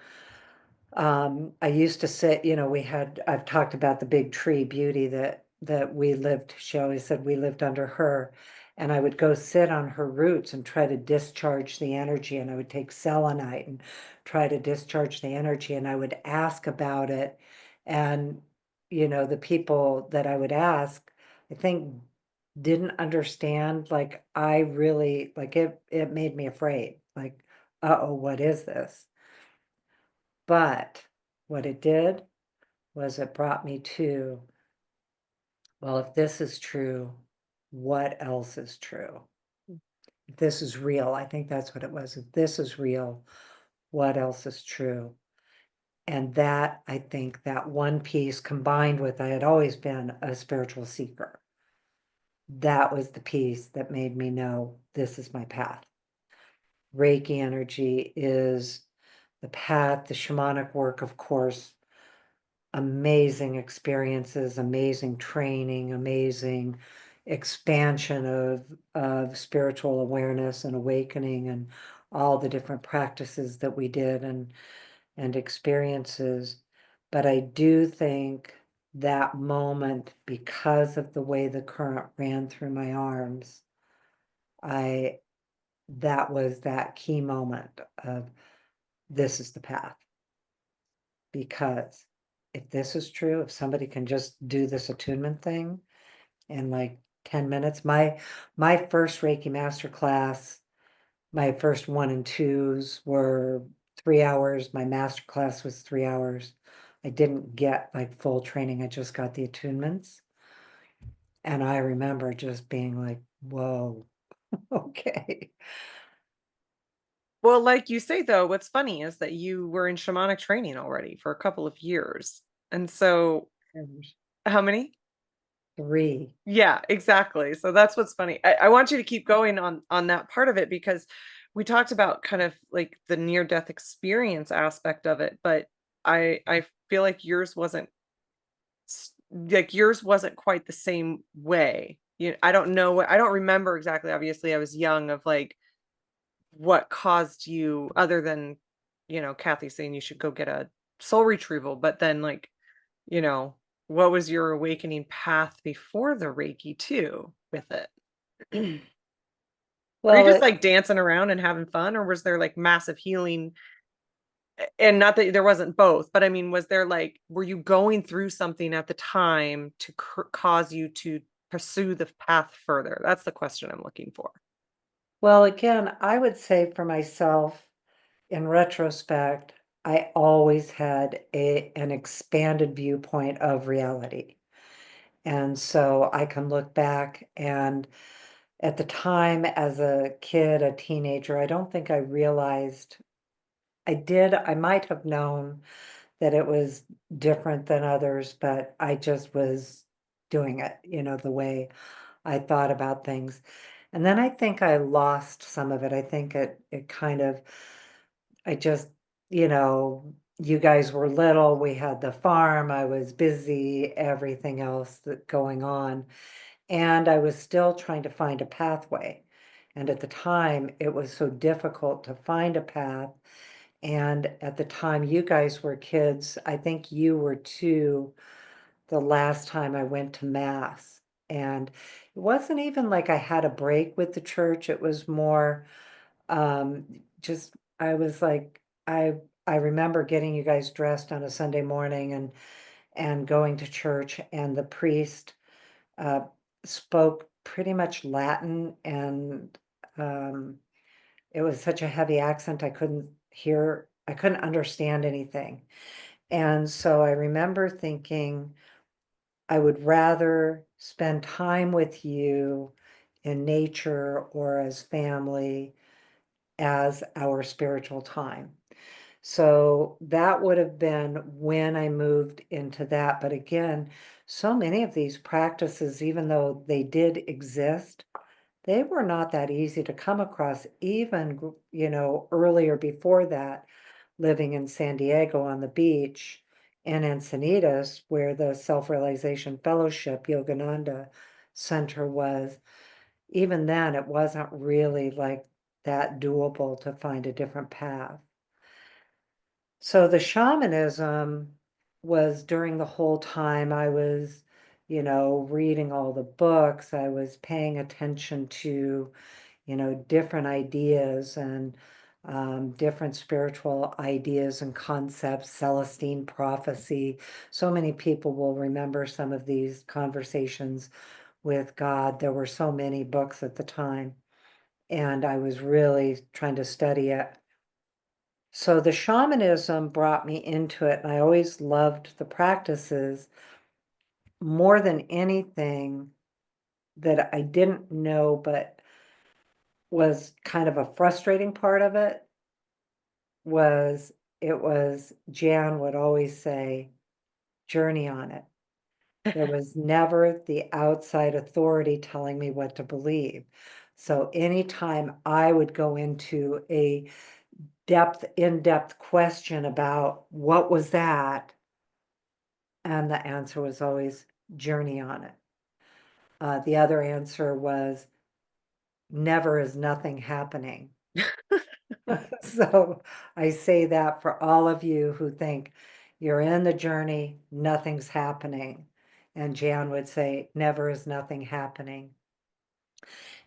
I used to sit, I've talked about the big tree beauty that we lived. She always said we lived under her. And I would go sit on her roots and try to discharge the energy. And I would take selenite and try to discharge the energy. And I would ask about it. And, the people that I would ask, I think didn't understand. Like I really like it made me afraid. Like, uh-oh, what is this? But what it did was it brought me to, well, if this is true, what else is true? If this is real, I think that's what it was. If this is real, what else is true? And that, I think that one piece combined with I had always been a spiritual seeker. That was the piece that made me know this is my path. Reiki energy is the path, the shamanic work, of course, amazing experiences, amazing training, amazing expansion of spiritual awareness and awakening and all the different practices that we did and experiences. But I do think that moment, because of the way the current ran through my arms, I that was that key moment of this is the path. Because if this is true, if somebody can just do this attunement thing in like 10 minutes, my first Reiki master class, my first one and twos were 3 hours. My master class was 3 hours. I didn't get like full training. I just got the attunements. And I remember just being like, whoa, okay. Well, like you say, though, what's funny is that you were in shamanic training already for a couple of years. And so, And how many? three. Yeah, exactly. So that's what's funny. I want you to keep going on that part of it because we talked about kind of like the near death experience aspect of it, but I feel like yours wasn't quite the same way. I don't know I don't remember exactly. Obviously, I was young of like what caused you other than, Kathy saying you should go get a soul retrieval, but then like, you know, what was your awakening path before the Reiki too with it? Were you Well, just like dancing around and having fun, or was there like massive healing? And not that there wasn't both, but I mean, was there like, were you going through something at the time to cause you to pursue the path further? That's the question I'm looking for. well, again, I would say for myself, in retrospect, I always had an expanded viewpoint of reality. And so I can look back and at the time as a kid, a teenager, I don't think I realized I might have known that it was different than others, but I just was doing it, the way I thought about things. And then I think I lost some of it. I think it kind of, I just, you know, you guys were little, we had the farm, I was busy, everything else that going on. And I was still trying to find a pathway. And at the time, it was so difficult to find a path. And at the time you guys were kids, I think you were too, the last time I went to mass. And it wasn't even like I had a break with the church. It was more just I was like I remember getting you guys dressed on a Sunday morning and going to church, and the priest uh spoke pretty much Latin, and um it was such a heavy accent I couldn't understand anything. And so I remember thinking I would rather spend time with you in nature or as family as our spiritual time. So that would have been when I moved into that. But again, so many of these practices, even though they did exist, they were not that easy to come across, even, earlier before that, living in San Diego on the beach in Encinitas, where the Self Realization Fellowship Yogananda Center was. Even then, it wasn't really like that doable to find a different path. So the shamanism was during the whole time I was, reading all the books, I was paying attention to, different ideas and different spiritual ideas and concepts, Celestine prophecy. So many people will remember some of these conversations with God. There were so many books at the time, and I was really trying to study it. So the shamanism brought me into it, and I always loved the practices more than anything. That I didn't know, but was kind of a frustrating part of it was it was Jan would always say, journey on it. There was never the outside authority telling me what to believe. So anytime I would go into a in-depth question about what was that, and the answer was always journey on it. The other answer was never is nothing happening. So I say that for all of you who think you're in the journey, nothing's happening. And Jan would say, never is nothing happening.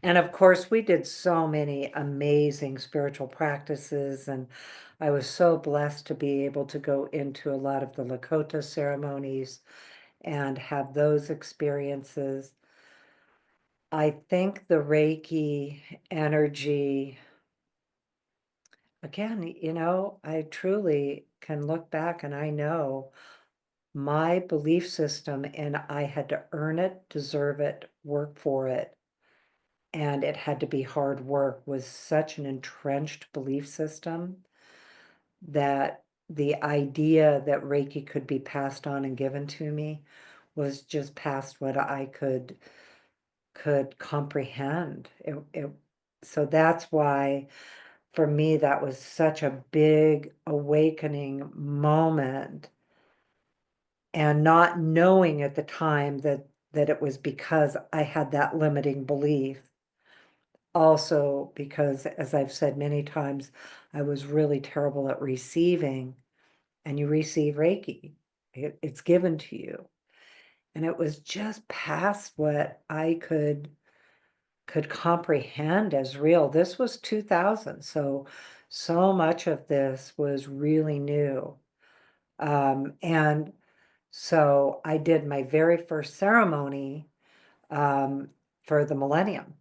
And of course, we did so many amazing spiritual practices, and I was so blessed to be able to go into a lot of the Lakota ceremonies and have those experiences. I think the Reiki energy, again, I truly can look back and I know my belief system, and I had to earn it, deserve it, work for it, and it had to be hard work, was such an entrenched belief system that the idea that Reiki could be passed on and given to me was just past what I could comprehend. So that's why for me that was such a big awakening moment, and not knowing at the time that it was because I had that limiting belief. Also because, as I've said many times, I was really terrible at receiving, and you receive Reiki. It's given to you. And it was just past what I could comprehend as real. This was 2000, so much of this was really new. And so I did my very first ceremony um, for the millennium.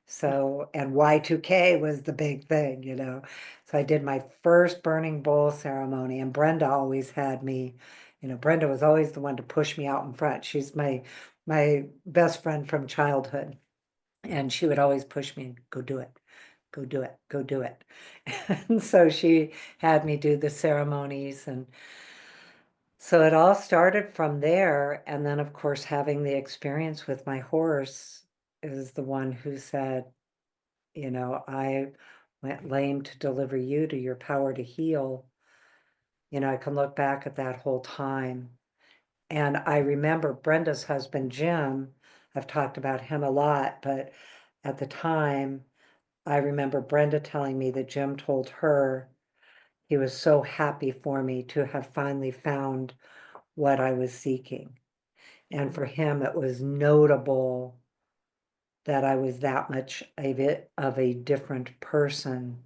So, and Y2K was the big thing. So I did my first burning bowl ceremony, and Brenda always had me, Brenda was always the one to push me out in front. She's my best friend from childhood. And she would always push me, go do it, go do it, go do it. And so she had me do the ceremonies. And so it all started from there. And then, of course, having the experience with my horse, is the one who said, I went lame to deliver you to your power to heal. I can look back at that whole time. And I remember Brenda's husband, Jim, I've talked about him a lot, but at the time, I remember Brenda telling me that Jim told her he was so happy for me to have finally found what I was seeking. And for him, it was notable that I was that much of a different person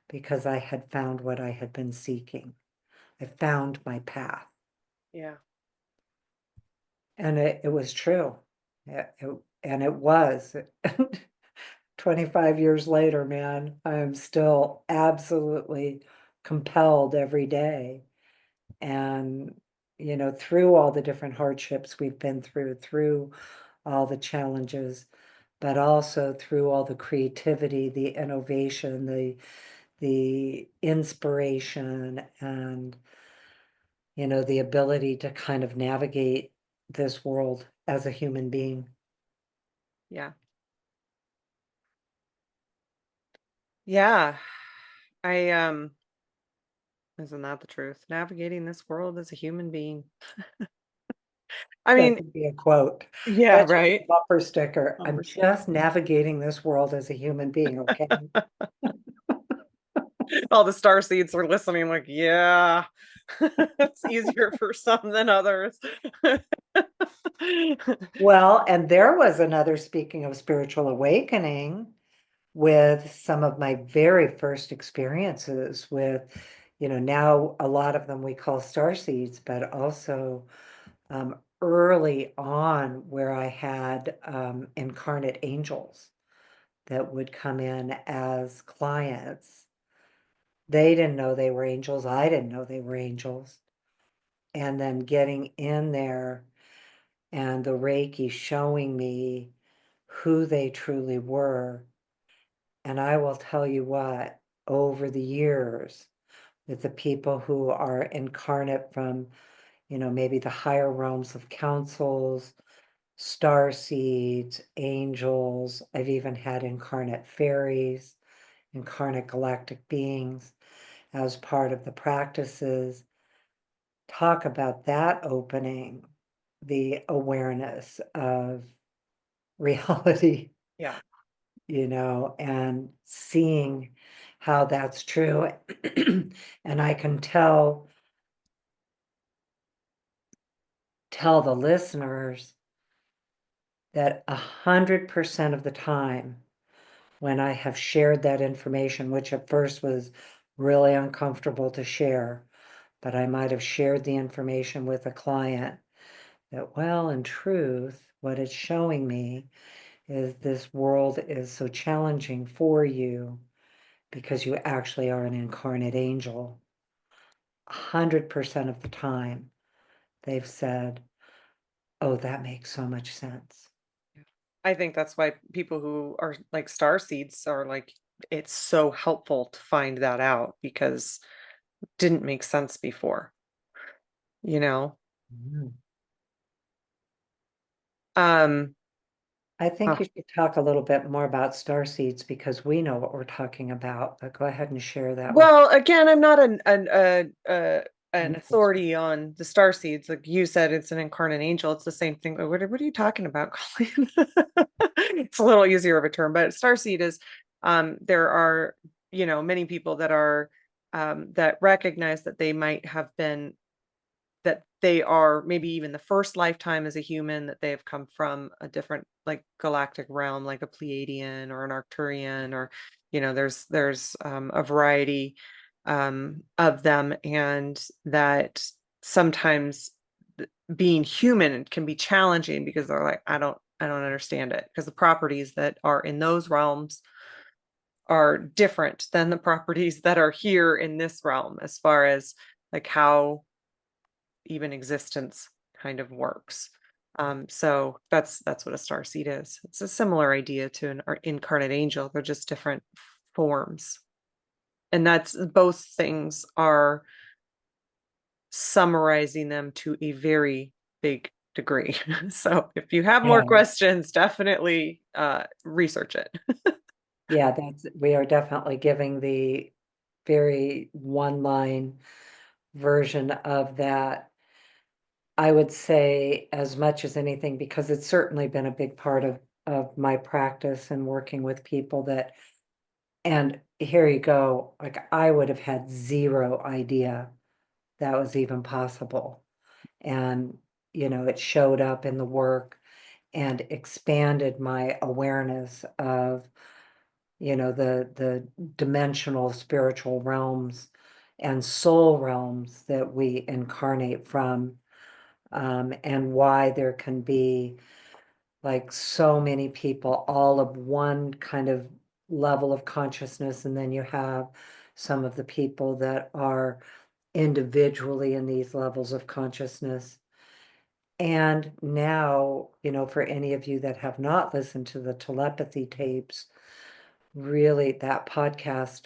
because I had found what I had been seeking. I found my path. Yeah. And it was true. And it was. 25 years later, man, I am still absolutely compelled every day. And, through all the different hardships we've been through all the challenges, but also through all the creativity, the innovation, the inspiration, and the ability to kind of navigate this world as a human being. Yeah. Yeah. I isn't that the truth? Navigating this world as a human being. I That mean, could be a quote. yeah, That should be a right. bumper sticker. I'm Bumper just sticker. navigating this world as a human being, okay? All the star seeds are listening, like, yeah, it's easier for some than others. Well, and there was another, speaking of spiritual awakening, with some of my very first experiences with, now a lot of them we call star seeds, but also early on where I had incarnate angels that would come in as clients. They didn't know they were angels. I didn't know they were angels. And then getting in there and the Reiki showing me who they truly were. And I will tell you what, over the years, with the people who are incarnate from, maybe the higher realms of councils, star seeds, angels, I've even had incarnate fairies, incarnate galactic beings as part of the practices. Talk about that opening, the awareness of reality, Yeah. and seeing how that's true. And I can tell the listeners that 100% of the time when I have shared that information, which at first was really uncomfortable to share, but I might have shared the information with a client that, well, in truth, what it's showing me is this world is so challenging for you because you actually are an incarnate angel. 100% of the time, they've said, oh, that makes so much sense. I think that's why people who are like star seeds are like, it's so helpful to find that out because it didn't make sense before, you know? Mm. Um, I think oh, you should talk a little bit more about star seeds because we know what we're talking about, but go ahead and share that with well, again, I'm not an me. authority on the star seeds. Like you said, it's an incarnate angel. It's the same thing. But what are you talking about, Colleen? It's a little easier of a term, but star seed is there are, many people that are that recognize that they might have been that they are maybe even the first lifetime as a human that they have come from a different like galactic realm, like a Pleiadian or an Arcturian, or there's a variety of them, and that sometimes being human can be challenging because they're like, I don't understand it because the properties that are in those realms are different than the properties that are here in this realm as far as like how even existence kind of works. So that's what a star seed is. It's a similar idea to an incarnate angel. They're just different forms. And that's both things are summarizing them to a very big degree. So if you have more Yeah, questions, definitely research it. yeah, we are definitely giving the very one line version of that. I would say as much as anything, because it's certainly been a big part of my practice and working with people that, and here you go, like I would have had zero idea that was even possible. And, it showed up in the work and expanded my awareness of, the dimensional spiritual realms and soul realms that we incarnate from, and why there can be like so many people all of one kind of level of consciousness, and then you have some of the people that are individually in these levels of consciousness. And now, for any of you that have not listened to the telepathy tapes, really that podcast,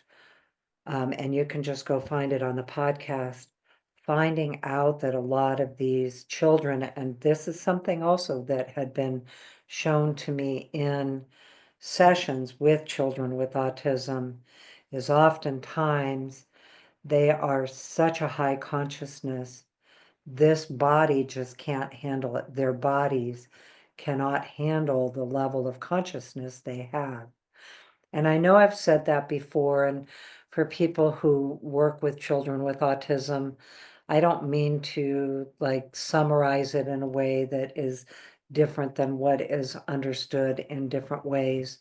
and you can just go find it on the podcast, finding out that a lot of these children, and this is something also that had been shown to me in sessions with children with autism, is oftentimes they are such a high consciousness, this body just can't handle it. Their bodies cannot handle the level of consciousness they have. And I know I've said that before, and for people who work with children with autism, I don't mean to like summarize it in a way that is different than what is understood in different ways.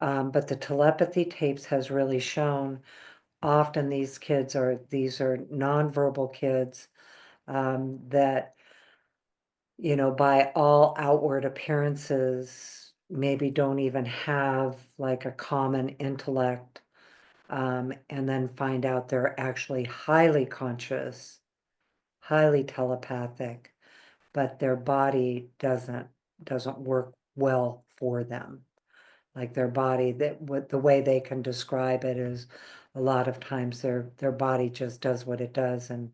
But the telepathy tapes has really shown often these are nonverbal kids, that, by all outward appearances, maybe don't even have like a common intellect, and then find out they're actually highly conscious, highly telepathic, but their body doesn't work well for them. Like their body, that what the way they can describe it is a lot of times their body just does what it does, and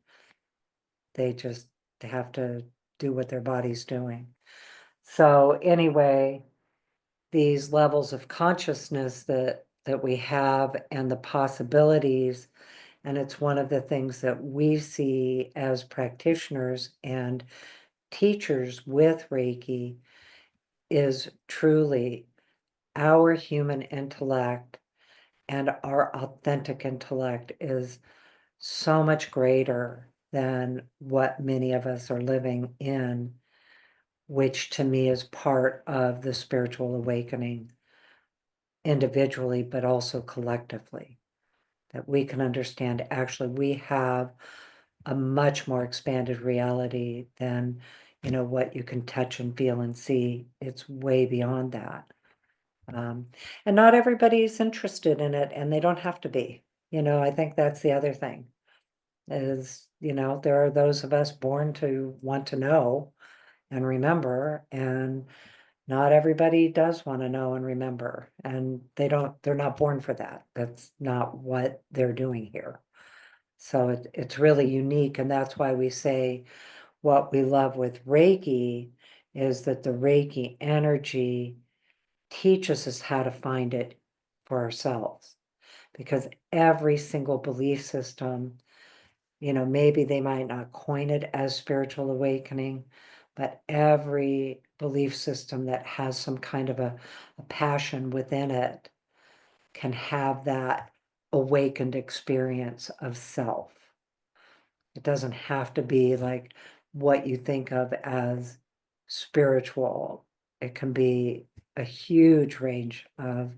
they just have to do what their body's doing. So anyway, these levels of consciousness that we have and the possibilities, and it's one of the things that we see as practitioners and teachers with Reiki, is truly our human intellect and our authentic intellect is so much greater than what many of us are living in, which to me is part of the spiritual awakening individually, but also collectively. That we can understand actually we have a much more expanded reality than, what you can touch and feel and see. It's way beyond that. Um, and not everybody's interested in it, and they don't have to be. I think that's the other thing is, there are those of us born to want to know and remember, and not everybody does want to know and remember, and they're not born for that. That's not what they're doing here. So it's really unique, and that's why we say what we love with Reiki is that the Reiki energy teaches us how to find it for ourselves. Because every single belief system, maybe they might not coin it as spiritual awakening, but every belief system that has some kind of a passion within it can have that awakened experience of self. It doesn't have to be like what you think of as spiritual. It can be a huge range of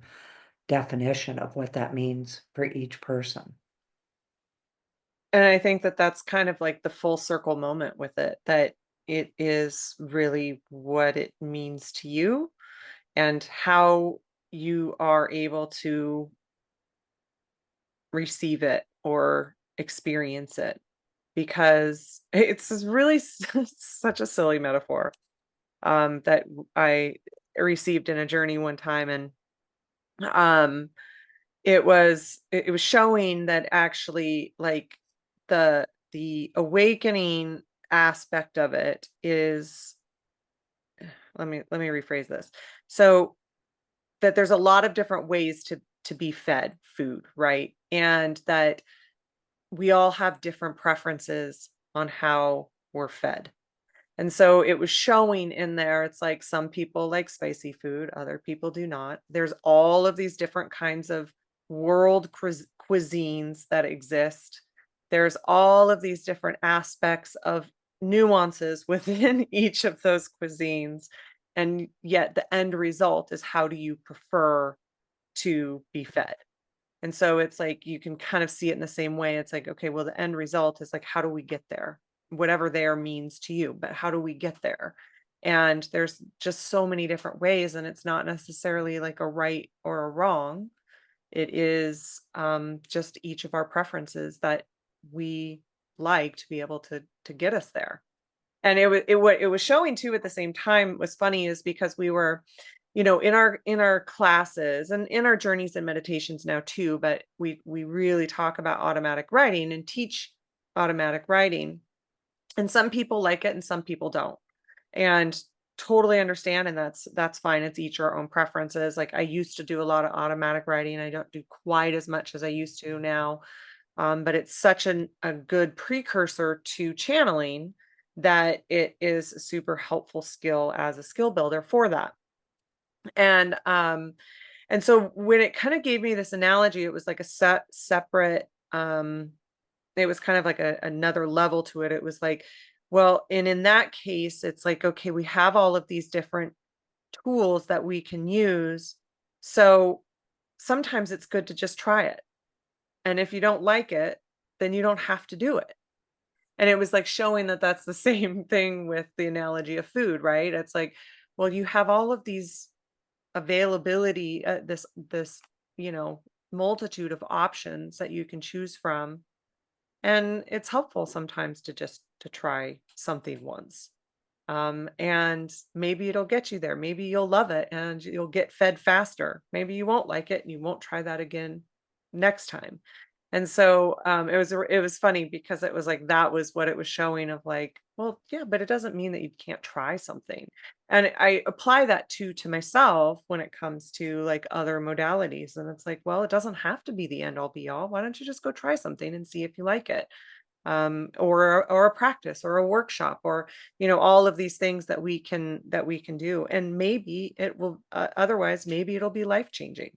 definition of what that means for each person. And I think that that's kind of like the full circle moment with it, that it is really what it means to you and how you are able to receive it or experience it, because it's really such a silly metaphor that I received in a journey one time, and um it was showing that actually, like, the awakening aspect of it is let me rephrase this. So that there's a lot of different ways to be fed food, right? And that we all have different preferences on how we're fed. And so it was showing in there, it's like some people like spicy food, other people do not. There's all of these different kinds of world cuisines that exist. There's all of these different aspects of nuances within each of those cuisines. And yet the end result is, how do you prefer to be fed? And so it's like you can kind of see it in the same way. It's like, okay, well, the end result is like, how do we get there? Whatever there means to you, but how do we get there? And there's just so many different ways, and it's not necessarily like a right or a wrong. It is just each of our preferences that we like to be able to get us there. And it was showing too at the same time. Was funny is because we were, in our classes and in our journeys and meditations now too, but we really talk about automatic writing and teach automatic writing. And some people like it and some people don't. And totally understand, and that's fine. It's each our own preferences. Like, I used to do a lot of automatic writing. I don't do quite as much as I used to now. But it's such a good precursor to channeling that it is a super helpful skill as a skill builder for that. And and so when it kind of gave me this analogy, it was like a separate it was kind of like another level to it. It was like, well, and in that case, it's like, okay, we have all of these different tools that we can use. So sometimes it's good to just try it. And if you don't like it, then you don't have to do it. And it was like showing that that's the same thing with the analogy of food, right? It's like, well, you have all of these availability, this, you know, multitude of options that you can choose from. And it's helpful sometimes to just to try something once. And maybe it'll get you there. Maybe you'll love it and you'll get fed faster. Maybe you won't like it and you won't try that again next time. And so it was funny because it was like that was what it was showing of like, well, yeah, but it doesn't mean that you can't try something. And I apply that to myself when it comes to like other modalities. And it's like, well, it doesn't have to be the end all be all. Why don't you just go try something and see if you like it? Or a practice or a workshop, or all of these things that we can do, and maybe it will, otherwise maybe it'll be life changing.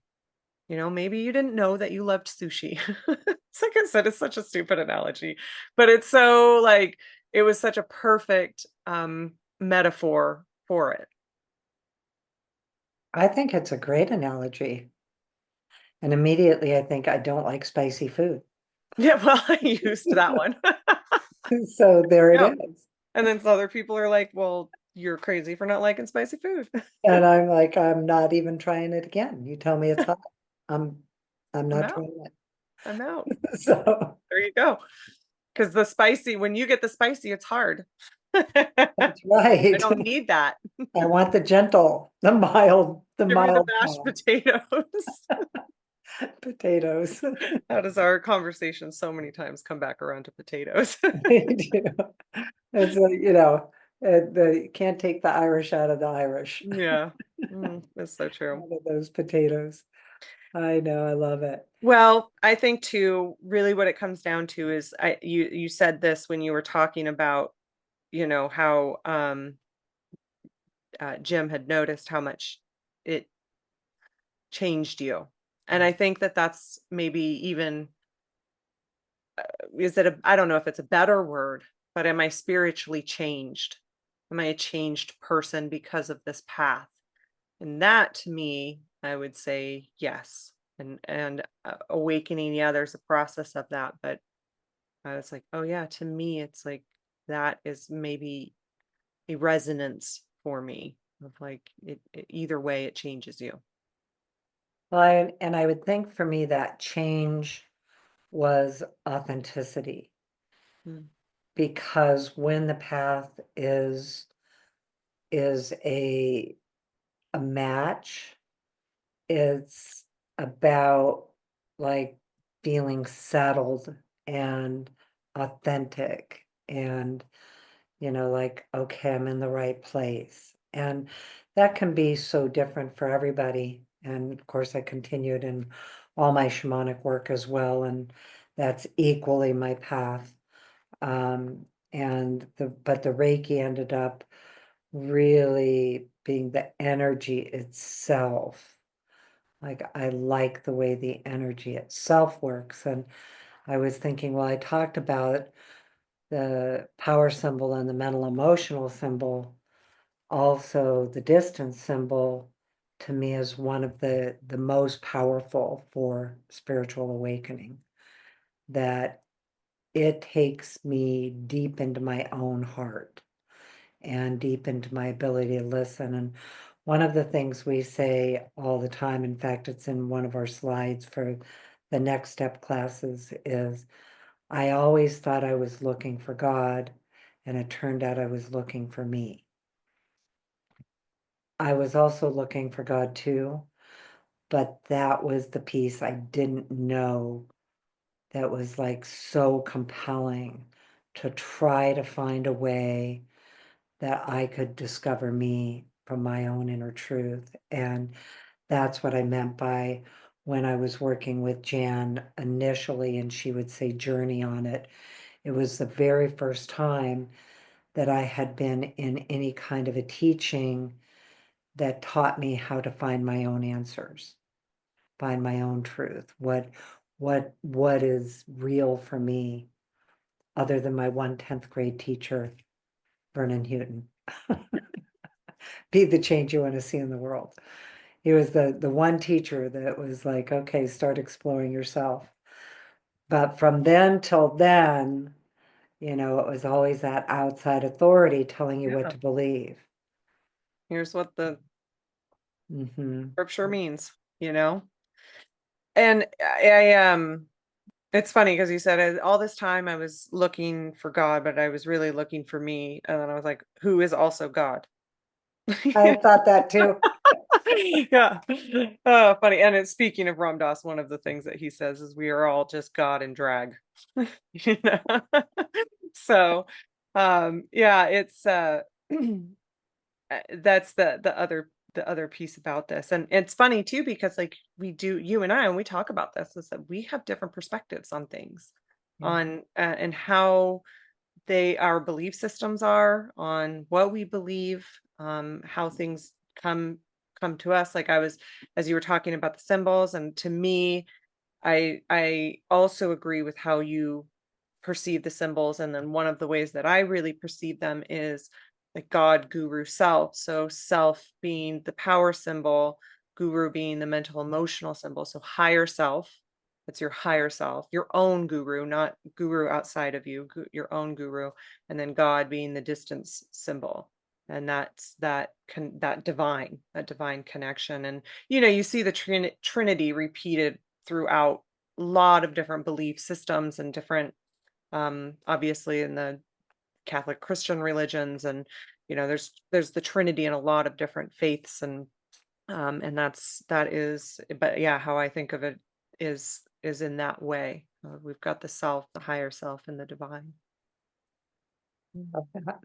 Maybe you didn't know that you loved sushi. It's like I said, it's such a stupid analogy, but it's so like it was such a perfect metaphor for it. I think it's a great analogy. And immediately I think I don't like spicy food. Yeah, well, I used that one. So there it Yeah, is. and then some other people are like, well, you're crazy for not liking spicy food. And I'm like, I'm not even trying it again. You tell me it's hot. I'm I'm I'm not out. trying I'm out. it. So There you go. Because the spicy, when you get the spicy, it's hard. I that's right. don't need that. I want the gentle, the Give me the mild mashed calm potatoes. potatoes. How does our conversation so many times come back around to potatoes? They do. It's like, you can't take the Irish out of the Irish, Yeah. That's so true. out of those potatoes. I know, I love it. Well, I think too, really what it comes down to is you said this when you were talking about, how Jim had noticed how much it changed you. And I think that that's maybe even, I don't know if it's a better word, but am I spiritually changed? Am I a changed person because of this path? And that to me, I would say yes. And awakening, yeah, there's a process of that, but I was like, oh yeah, to me, it's like that is maybe a resonance for me of like either way, it changes you. Well, and I would think for me that change was authenticity, Mm, because when the path is a match, it's about like feeling settled and authentic and like, okay, I'm in the right place. And that can be so different for everybody. And of course, I continued in all my shamanic work as well, and that's equally my path. But the Reiki ended up really being the energy itself. Like I like the way the energy itself works. And I was thinking, well, I talked about the power symbol and the mental emotional symbol. Also, the distance symbol to me is one of the most powerful for spiritual awakening. That it takes me deep into my own heart and deep into my ability to listen. And one of the things we say all the time, in fact, it's in one of our slides for the Next Step classes, is I always thought I was looking for God, and it turned out I was looking for me. I was also looking for God too, but that was the piece I didn't know that was like so compelling to try to find a way that I could discover me from my own inner truth. And that's what I meant by when I was working with Jan initially, and she would say journey on it. It was the very first time that I had been in any kind of a teaching that taught me how to find my own answers, find my own truth. What is real for me other than my 1/10th grade teacher, Vernon Houghton. Be the change you want to see in the world. He was the one teacher that was like, okay, start exploring yourself. But from then till then, it was always that outside authority telling you what Yeah. to believe. Here's what the Hmm. scripture means, you know? And it's funny because you said all this time I was looking for God, but I was really looking for me. And then I was like, who is also God? I thought that too. Yeah. Oh, funny. And it's speaking of Ram Dass, one of the things that he says is we are all just God in drag. You know? So yeah, it's that's the other piece about this. And it's funny too, because like you and I, when we talk about this, is that we have different perspectives on things, Yeah. on and how our belief systems are, on what we believe, how things come to us. Like I was, as you were talking about the symbols, and to me, I also agree with how you perceive the symbols. And then one of the ways that I really perceive them is like God, guru, self. So self being the power symbol, guru being the mental emotional symbol. So higher self, that's your higher self, your own guru, not guru outside of you, your own guru. And then God being the distance symbol. And that's that divine connection. And you see the Trinity repeated throughout a lot of different belief systems and different, obviously in the Catholic Christian religions. And there's the Trinity in a lot of different faiths. And that is, but yeah, how I think of it is in that way. We've got the self, the higher self, and the divine. Love that.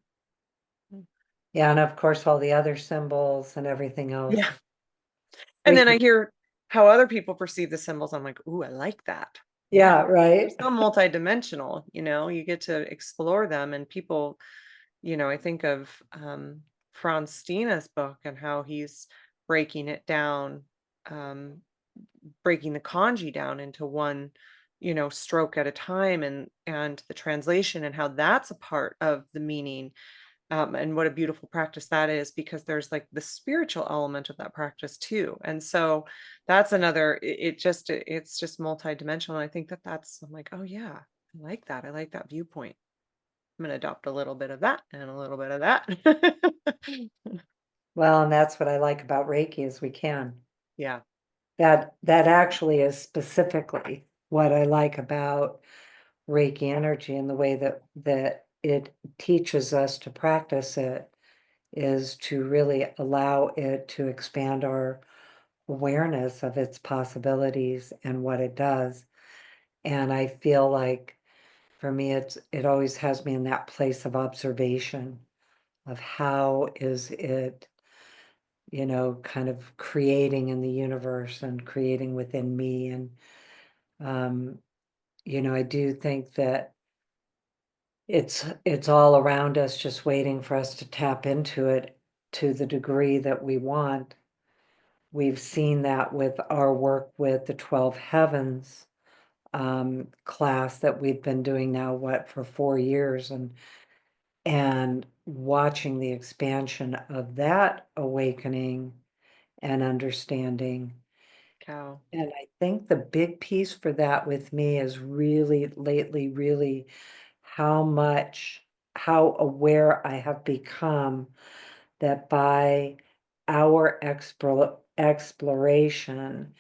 Mm. Yeah, and of course, all the other symbols and everything else. Yeah. And We then I could, hear how other people perceive the symbols. I'm like, ooh, I like that. Yeah. yeah, They're right. so multidimensional, you get to explore them. And people, I think of Franz Steena's book and how he's breaking it down, um, breaking the kanji down into one, stroke at a time, and the translation, and how that's a part of the meaning. And what a beautiful practice that is, because there's like the spiritual element of that practice too. And so that's another, it's just multidimensional. And I think I'm like, oh yeah, I like that. I like that viewpoint. I'm going to adopt a little bit of that and a little bit of that. Well, and that's what I like about Reiki is we can. Yeah. That actually is specifically what I like about Reiki energy, and the way that it teaches us to practice it is to really allow it to expand our awareness of its possibilities and what it does. And I feel like for me, it always has me in that place of observation of how is it kind of creating in the universe and creating within me. And, um, I do think that it's all around us, just waiting for us to tap into it to the degree that we want. We've seen that with our work with the 12 Heavens class that we've been doing now, for 4 years, and watching the expansion of that awakening and understanding. Cow. And I think the big piece for that with me is really lately, really how aware I have become that by our exploration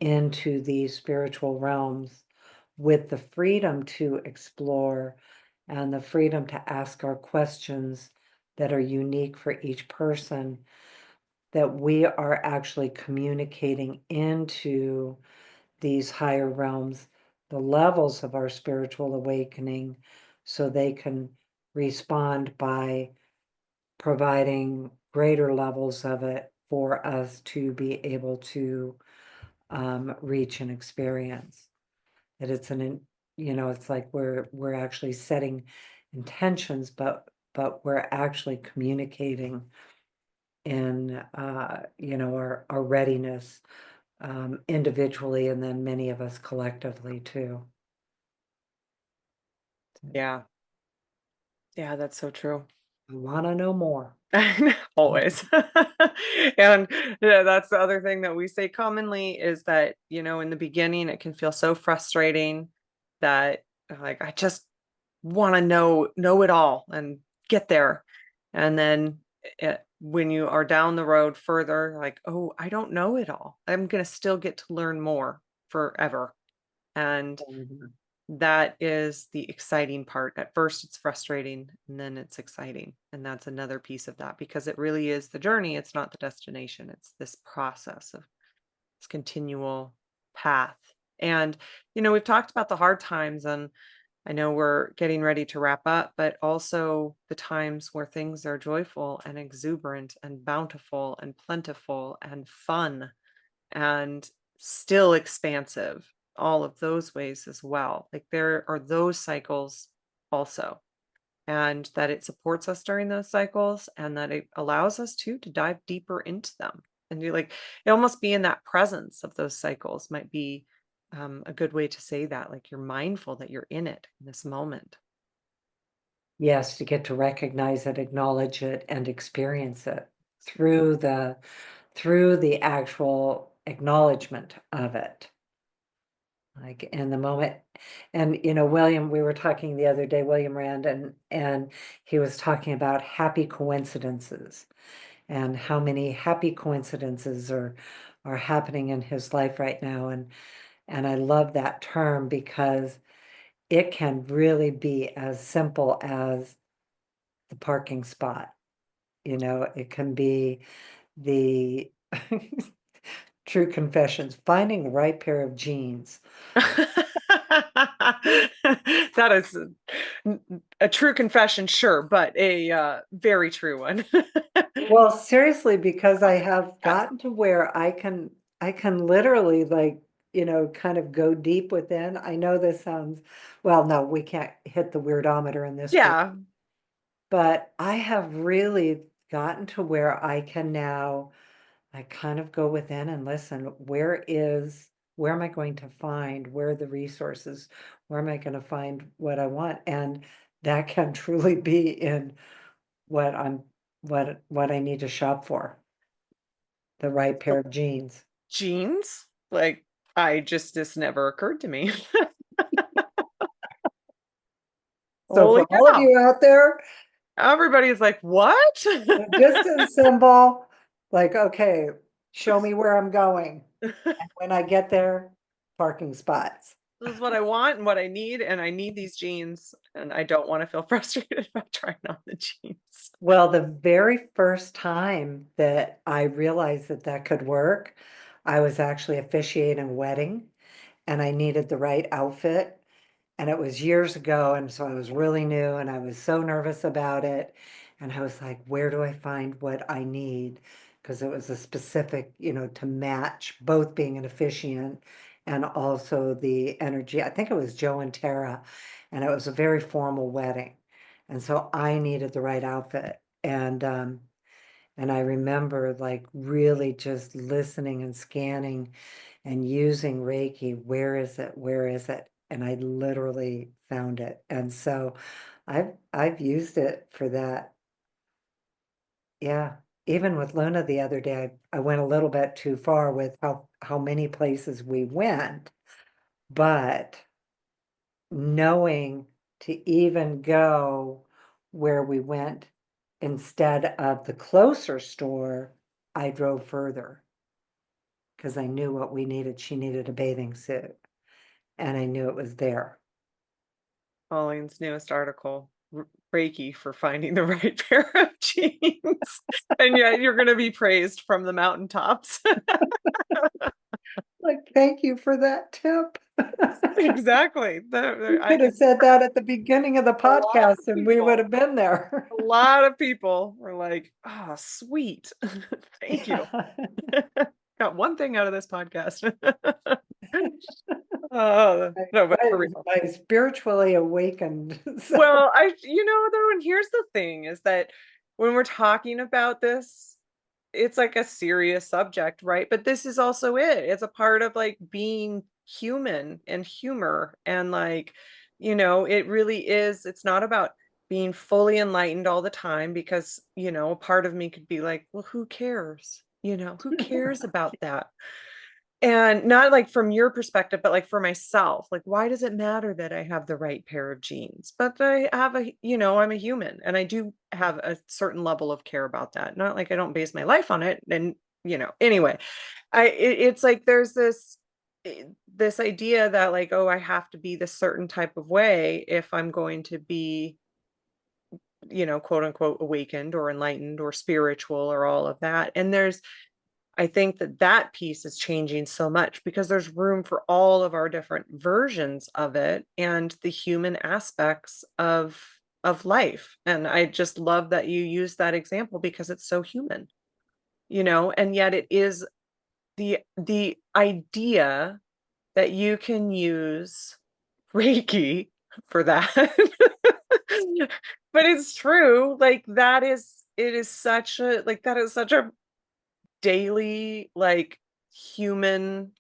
into these spiritual realms, with the freedom to explore and the freedom to ask our questions that are unique for each person, that we are actually communicating into these higher realms, the levels of our spiritual awakening, so they can respond by providing greater levels of it for us to be able to reach and experience. That it's like we're actually setting intentions, but we're actually communicating in our readiness, individually, and then many of us collectively too. Yeah. Yeah, that's so true. I want to know more. Always. And yeah, that's the other thing that we say commonly is that, in the beginning, it can feel so frustrating that like I just want to know it all and get there. And then when you are down the road further, like, oh, I don't know it all. I'm going to still get to learn more forever. And Mhm. that is the exciting part. At first, it's frustrating, and then it's exciting. And that's another piece of that because it really is the journey. It's not the destination. It's this process of this continual path. And, we've talked about the hard times, and I know we're getting ready to wrap up, but also the times where things are joyful and exuberant and bountiful and plentiful and fun and still expansive, all of those ways as well. Like there are those cycles also, and that it supports us during those cycles and that it allows us to dive deeper into them. And you like it almost be in that presence of those cycles might be a good way to say that. Like you're mindful that you're in it in this moment. Yes, to get to recognize it, acknowledge it, and experience it through the actual acknowledgement of it. Like in the moment. And William, we were talking the other day, William Rand, and he was talking about happy coincidences and how many happy coincidences are happening in his life right now. And I love that term because it can really be as simple as the parking spot. It can be the true confessions, finding the right pair of jeans. That is a true confession, sure, but a very true one. Well, seriously, because I have Yes. gotten to where I can literally, like, kind of go deep within. I know this sounds, well, no, we can't hit the weirdometer in this group, Yeah. but I have really gotten to where I can now, I kind of go within and listen, where am I going to find, where are the resources? Where am I going to find what I want? And that can truly be in what I'm what I need to shop for, the right pair of jeans. Jeans? Like, this never occurred to me. So Holy for all of cow. you out there, Everybody's like, "What?" the distance symbol, like, okay, show me where I'm going. And when I get there, parking spots. This is what I want and what I need, and I need these jeans, and I don't wanna feel frustrated about trying on the jeans. Well, the very first time that I realized that that could work, I was actually officiating a wedding and I needed the right outfit. And it was years ago. And so I was really new and I was so nervous about it. And I was like, where do I find what I need because it was a specific, to match both being an officiant and also the energy. I think it was Joe and Tara, and it was a very formal wedding. And so I needed the right outfit. And I remember like really just listening and scanning and using Reiki. Where is it? Where is it? And I literally found it. And so I've used it for that. Yeah. Even with Luna the other day, I went a little bit too far with how many places we went, but knowing to even go where we went instead of the closer store, I drove further because I knew what we needed. She needed a bathing suit, and I knew it was there. Colleen's newest article, Reiki for finding the right pair of jeans. And yet you're going to be praised from the mountaintops. Like, thank you for that tip. Exactly. You I could can have said that at the beginning of the a lot podcast of and we would people, have been there. a lot of people were like, oh, sweet. Thank you. Yeah. Got one thing out of this podcast. Oh, I, no, but for I, real. I spiritually awakened. So, Well, though, and here's the thing is that when we're talking about this, it's like a serious subject, right? But this is also it. It's a part of like being human and humor. And like, it really is, it's not about being fully enlightened all the time because, a part of me could be like, well, who cares? Who cares about that? And not like from your perspective, but like for myself, like, why does it matter that I have the right pair of jeans? But I have I'm a human and I do have a certain level of care about that. Not like I don't base my life on it. And, anyway, it's like there's this idea that like, oh, I have to be this certain type of way if I'm going to be, quote unquote, awakened or enlightened or spiritual or all of that. And I think that piece is changing so much because there's room for all of our different versions of it and the human aspects of life. And I just love that you use that example because it's so human, and yet it is the idea that you can use Reiki for that. But it's true. Like it is such a like that is such a daily like human,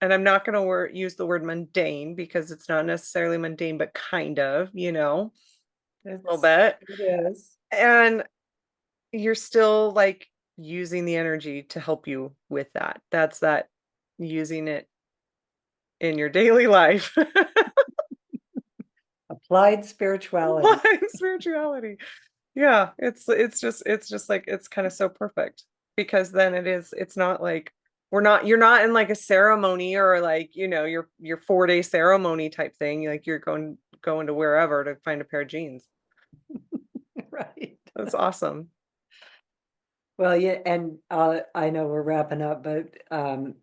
and I'm not going to use the word mundane because it's not necessarily mundane but kind of, a little bit. it is. And you're still like using the energy to help you with that using it in your daily life. Applied spirituality. Why spirituality? Yeah, it's just like it's kind of so perfect because then it's not like you're not in like a ceremony or like, your 4-day ceremony type thing. Like you're going to wherever to find a pair of jeans. Right. That's awesome. Well, yeah, and I know we're wrapping up, but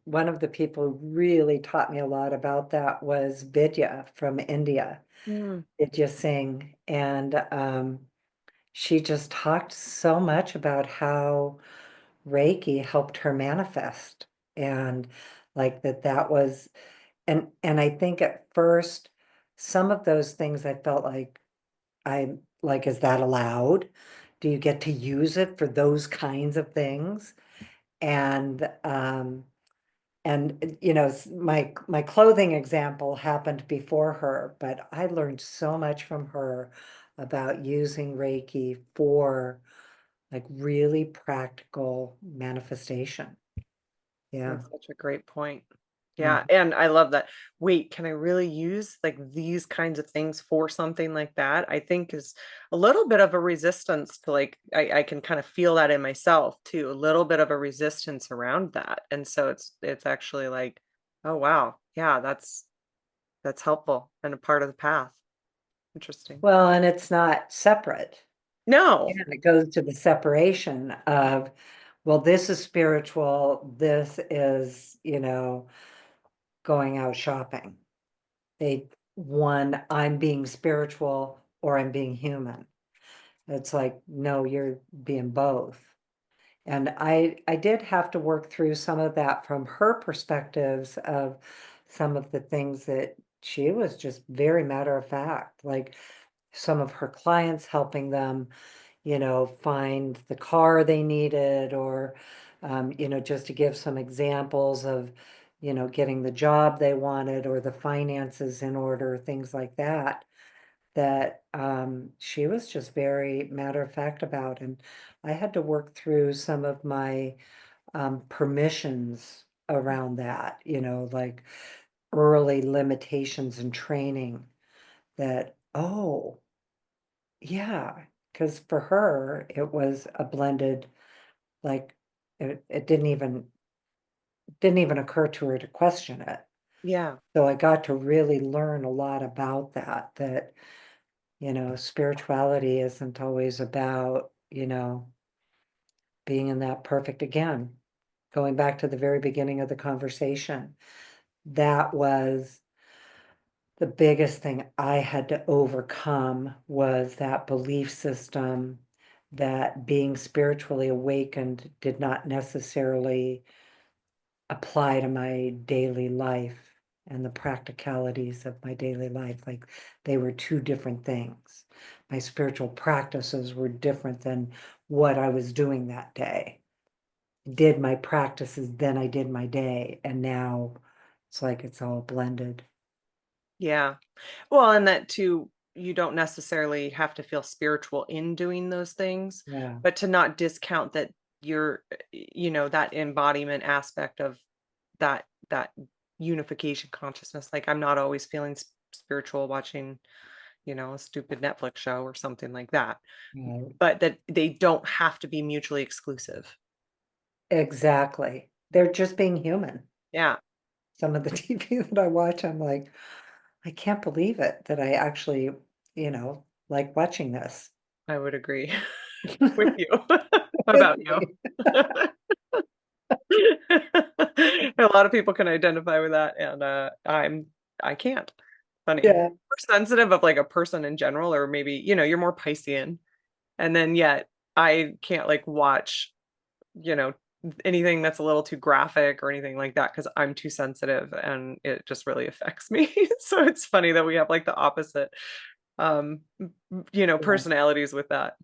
one of the people who really taught me a lot about that was Vidya from India. Mm, Vidya Singh, and she just talked so much about how Reiki helped her manifest, and like that was, and I think at first some of those things I felt like I like, is that allowed? Do you get to use it for those kinds of things? And my clothing example happened before her, but I learned so much from her about using Reiki for like really practical manifestation. Yeah. that's such a great point. Yeah, Mhm. and I love that. Wait, can I really use like these kinds of things for something like that? I think is a little bit of a resistance to like I can kind of feel that in myself too, a little bit of a resistance around that. And so it's actually like, oh wow, yeah, that's helpful and a part of the path. Interesting. Well, and it's not separate. No, And it goes to the separation of, well, this is spiritual, this is, going out shopping. I'm being spiritual or I'm being human. It's like, no, you're being both. And I did have to work through some of that from her perspectives of some of the things that she was just very matter of fact, like some of her clients helping them, find the car they needed or, just to give some examples of, getting the job they wanted or the finances in order, things like that, that she was just very matter of fact about. And I had to work through some of my permissions around that, like early limitations and training that, oh, yeah, because for her, it was a blended, like, it didn't even occur to her to question it. Yeah. So I got to really learn a lot about that, spirituality isn't always about, being in that perfect again. Going back to the very beginning of the conversation, that was the biggest thing I had to overcome was that belief system that being spiritually awakened did not necessarily apply to my daily life and the practicalities of my daily life. Like they were two different things. My spiritual practices were different than what I was doing that day. Did my practices, then I did my day. And now it's like it's all blended. Yeah. Well, and that too, you don't necessarily have to feel spiritual in doing those things, Yeah. but to not discount that you're, that embodiment aspect of that unification consciousness. Like I'm not always feeling spiritual watching, a stupid Netflix show or something like that, Right. but that they don't have to be mutually exclusive. Exactly. They're just being human. Yeah, Some of the TV that I watch, I'm like, I can't believe it that I actually, like watching this. I would agree with you. What With about you? me. A lot of people can identify with that, and I can't. Funny. Yeah. More sensitive of like a person in general, or maybe, you're more Piscean, and then yet I can't like watch, you know, anything that's a little too graphic or anything like that because I'm too sensitive and it just really affects me. So it's funny that we have like the opposite Yeah. personalities with that.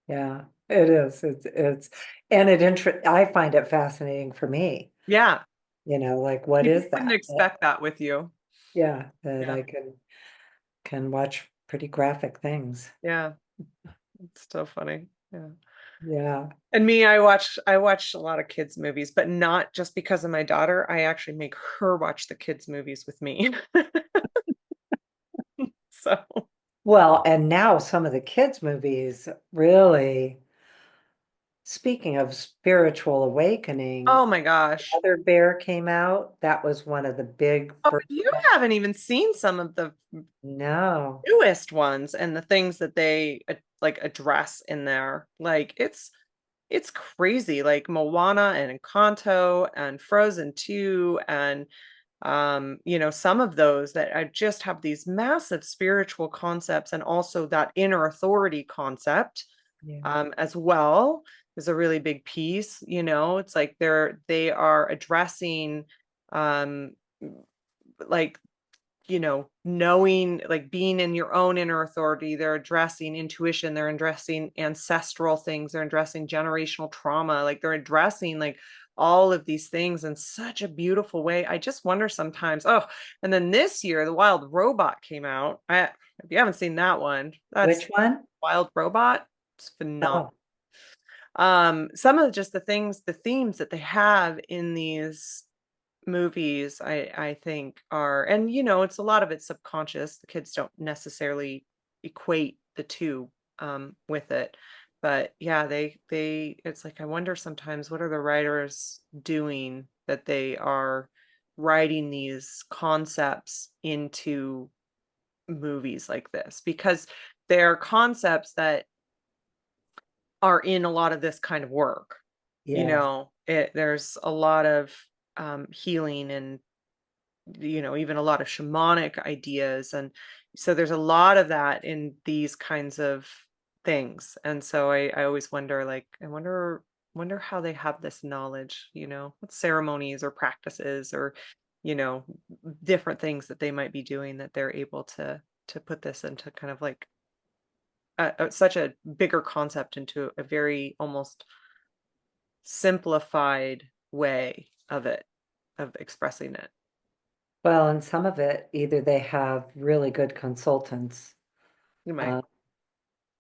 Yeah. It is. And I find it fascinating for me, Yeah. like what People is wouldn't that? expect that with you. Yeah, that Yeah. I can watch pretty graphic things. Yeah. It's so funny. Yeah. Yeah. And me, I watch a lot of kids movies, but not just because of my daughter. I actually make her watch the kids movies with me. So, Well, and now some of the kids' movies really, speaking of spiritual awakening, oh my gosh. Mother Bear came out. That was one of the big Oh, first you ones. haven't even seen some of the No. newest ones and the things that they like address in there. Like it's crazy. Like Moana and Encanto and Frozen 2 and some of those that I just have these massive spiritual concepts and also that inner authority concept Yeah. as well is a really big piece. It's like they are addressing um like knowing, like being in your own inner authority. They're addressing intuition, they're addressing ancestral things, they're addressing generational trauma, like they're addressing like all of these things in such a beautiful way. I just wonder sometimes. Oh, and then this year, The Wild Robot came out. If you haven't seen that one, that's Which one? Wild Robot. It's phenomenal. Oh, Some of just the themes that they have in these movies I think are, and it's a lot of it's subconscious. The kids don't necessarily equate the two with it, but yeah, they it's like I wonder sometimes what are the writers doing that they are writing these concepts into movies like this, because they're concepts that are in a lot of this kind of work. yeah. There's a lot of healing and even a lot of shamanic ideas, and so there's a lot of that in these kinds of things. And so I always wonder, like, I wonder Wonder how they have this knowledge, what ceremonies or practices or, you know, different things that they might be doing that they're able to put this into kind of like such a bigger concept into a very almost simplified way of expressing it. Well, and some of it, either they have really good consultants, You might. uh,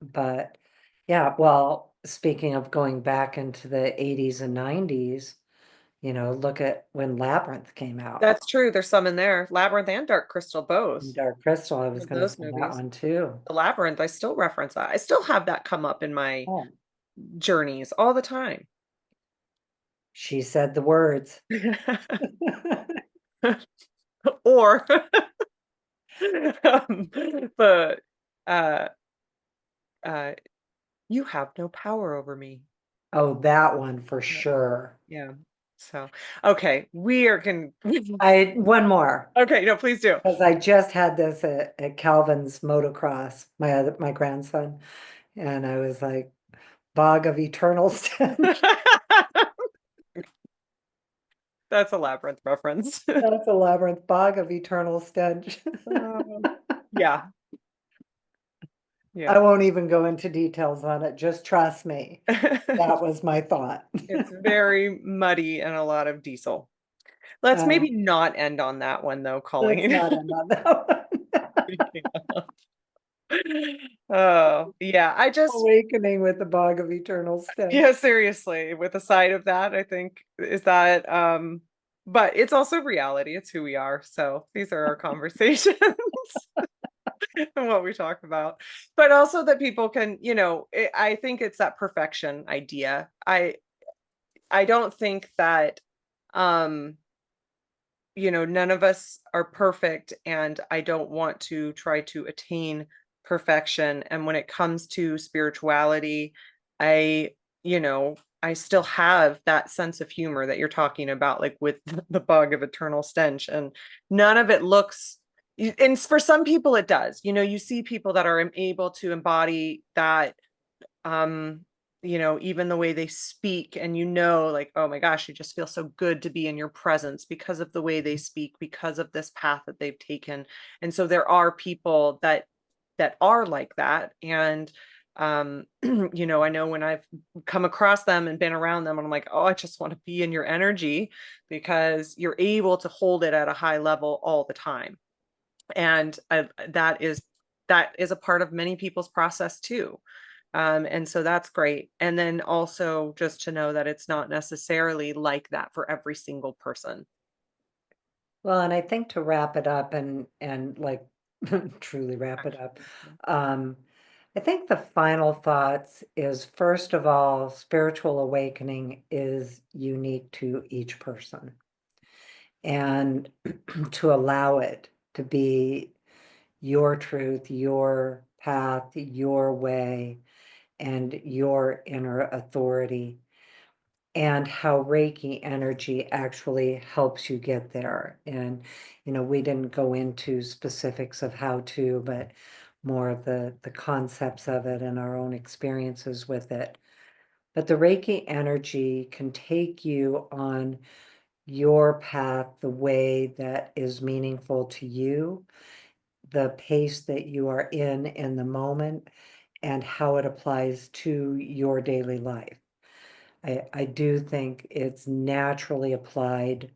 but yeah, well, speaking of going back into the 80s and 90s, look at when Labyrinth came out. That's true. There's some in there. Labyrinth and Dark Crystal And both Dark Crystal, I was of going to those say that movies. one too. The Labyrinth, I still reference that. I still have that come up in my Oh, journeys all the time. she said the words. Or um, but uh uh you have no power over me. Oh, that one for Yeah. sure. Yeah. So, okay, we are can One more, okay, no, please do. because I just had this at Calvin's motocross, my grandson, and I was like, bog of eternal stench. That's a labyrinth reference. That's a labyrinth, bog of eternal stench. Yeah, I yeah. won't even go into details on it. Just trust me. That was my thought. It's very muddy and a lot of diesel. Let's maybe Um, not end on that one though, let's Colleen. not end on that one. Oh, yeah, I just Awakening with the bog of eternal yeah, stench. seriously, with a side of that, I think is that but it's also reality. It's who we are. So these are our conversations and what we talk about. But also that people can, I think it's that perfection idea. I don't think that um none of us are perfect, and I don't want to try to attain perfection. And when it comes to spirituality, I, I still have that sense of humor that you're talking about, like with the bug of eternal stench, and none of it looks. And for some people, it does. You see people that are able to embody that um even the way they speak, and like, oh my gosh, you just feel so good to be in your presence because of the way they speak, because of this path that they've taken. And so there are people that are like that. And I know when I've come across them and been around them, and I'm like, oh, I just want to be in your energy because you're able to hold it at a high level all the time. And that is a part of many people's process too. And so that's great. And then also just to know that it's not necessarily like that for every single person. Well, and I think to wrap it up and like truly wrap it up, Actually. um, I think the final thoughts is first of all, spiritual awakening is unique to each person. And to allow it to be your truth, your path, your way, and your inner authority, and how Reiki energy actually helps you get there. And, we didn't go into specifics of how to, but more of the concepts of it and our own experiences with it. But the Reiki energy can take you on your path the way that is meaningful to you, the pace that you are in the moment, and how it applies to your daily life. I do think it's naturally applied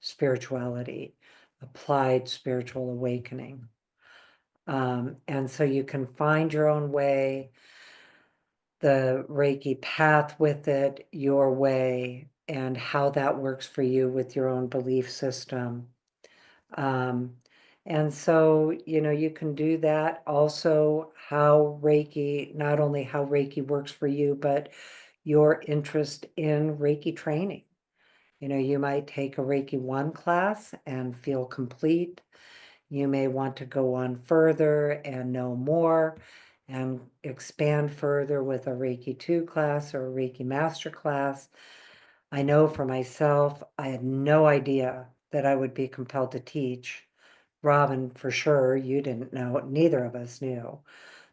spirituality, applied spiritual awakening. And so you can find your own way, the Reiki path with it, your way, and how that works for you with your own belief system. Um, and so, you can do that. Also, how Reiki, not only how Reiki works for you, but your interest in Reiki training. You might take a Reiki 1 class and feel complete. You may want to go on further and know more and expand further with a Reiki 2 class or a Reiki master class. I know for myself, I had no idea that I would be compelled to teach. Robyn, for sure, you didn't know, neither of us knew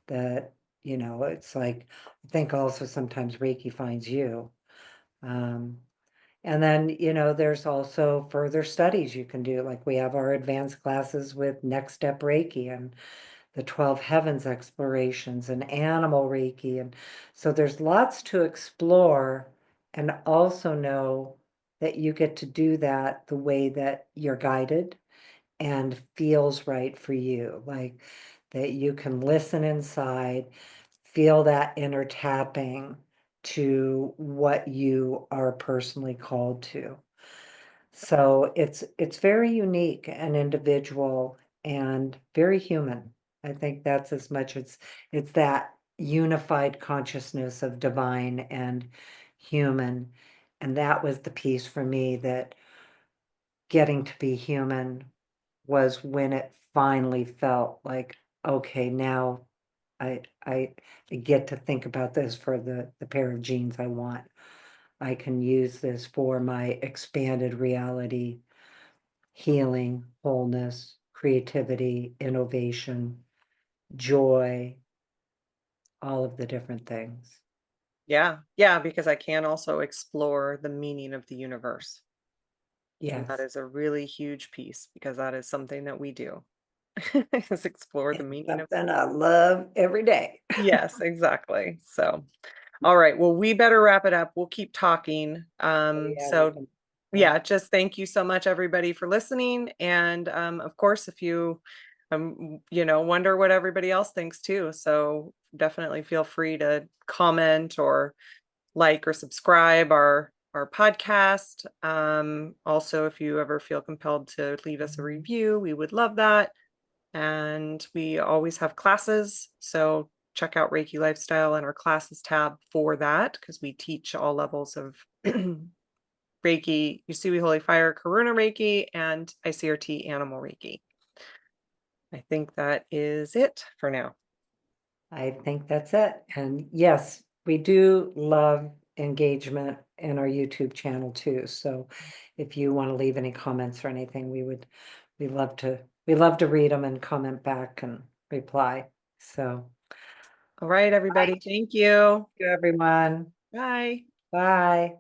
that, it's like, I think also sometimes Reiki finds you. Um, and then, you know, there's also further studies you can do. Like we have our advanced classes with Next Step Reiki and the 12 Heavens explorations and Animal Reiki. And so there's lots to explore, and also know that you get to do that the way that you're guided and feels right for you. Like that you can listen inside, feel that inner tapping to what you are personally called to. So it's very unique and individual and very human. I think that's as much it's that unified consciousness of divine and human. And that was the piece for me, that getting to be human was when it finally felt like, okay, now I get to think about this for the pair of jeans I want. I can use this for my expanded reality, healing, wholeness, creativity, innovation, joy, all of the different things. Yeah. Yeah, because I can also explore the meaning of the universe. And that Yes. is a really huge piece because that is something that we do is explore the And meaning of. something I love every day. Yes, exactly. So, all right. Well, we better wrap it up. We'll keep talking. Oh, yeah, we So can. Yeah. yeah, just thank you so much, everybody, for listening. And of course, if you wonder what everybody else thinks too. So definitely feel free to comment or like or subscribe our podcast. Also, if you ever feel compelled to leave us a review, we would love that. And we always have classes, so check out Reiki Lifestyle and our classes tab for that, because we teach all levels of Reiki, Usui Holy Fire, Karuna Reiki, and ICRT Animal Reiki. I think that is it for now. I think that's it. And yes, we do love engagement in our YouTube channel too. So if you want to leave any comments or anything, we love to read them and comment back and reply. So, All right, everybody. right. Thank you. Thank you, everyone. Bye. Bye.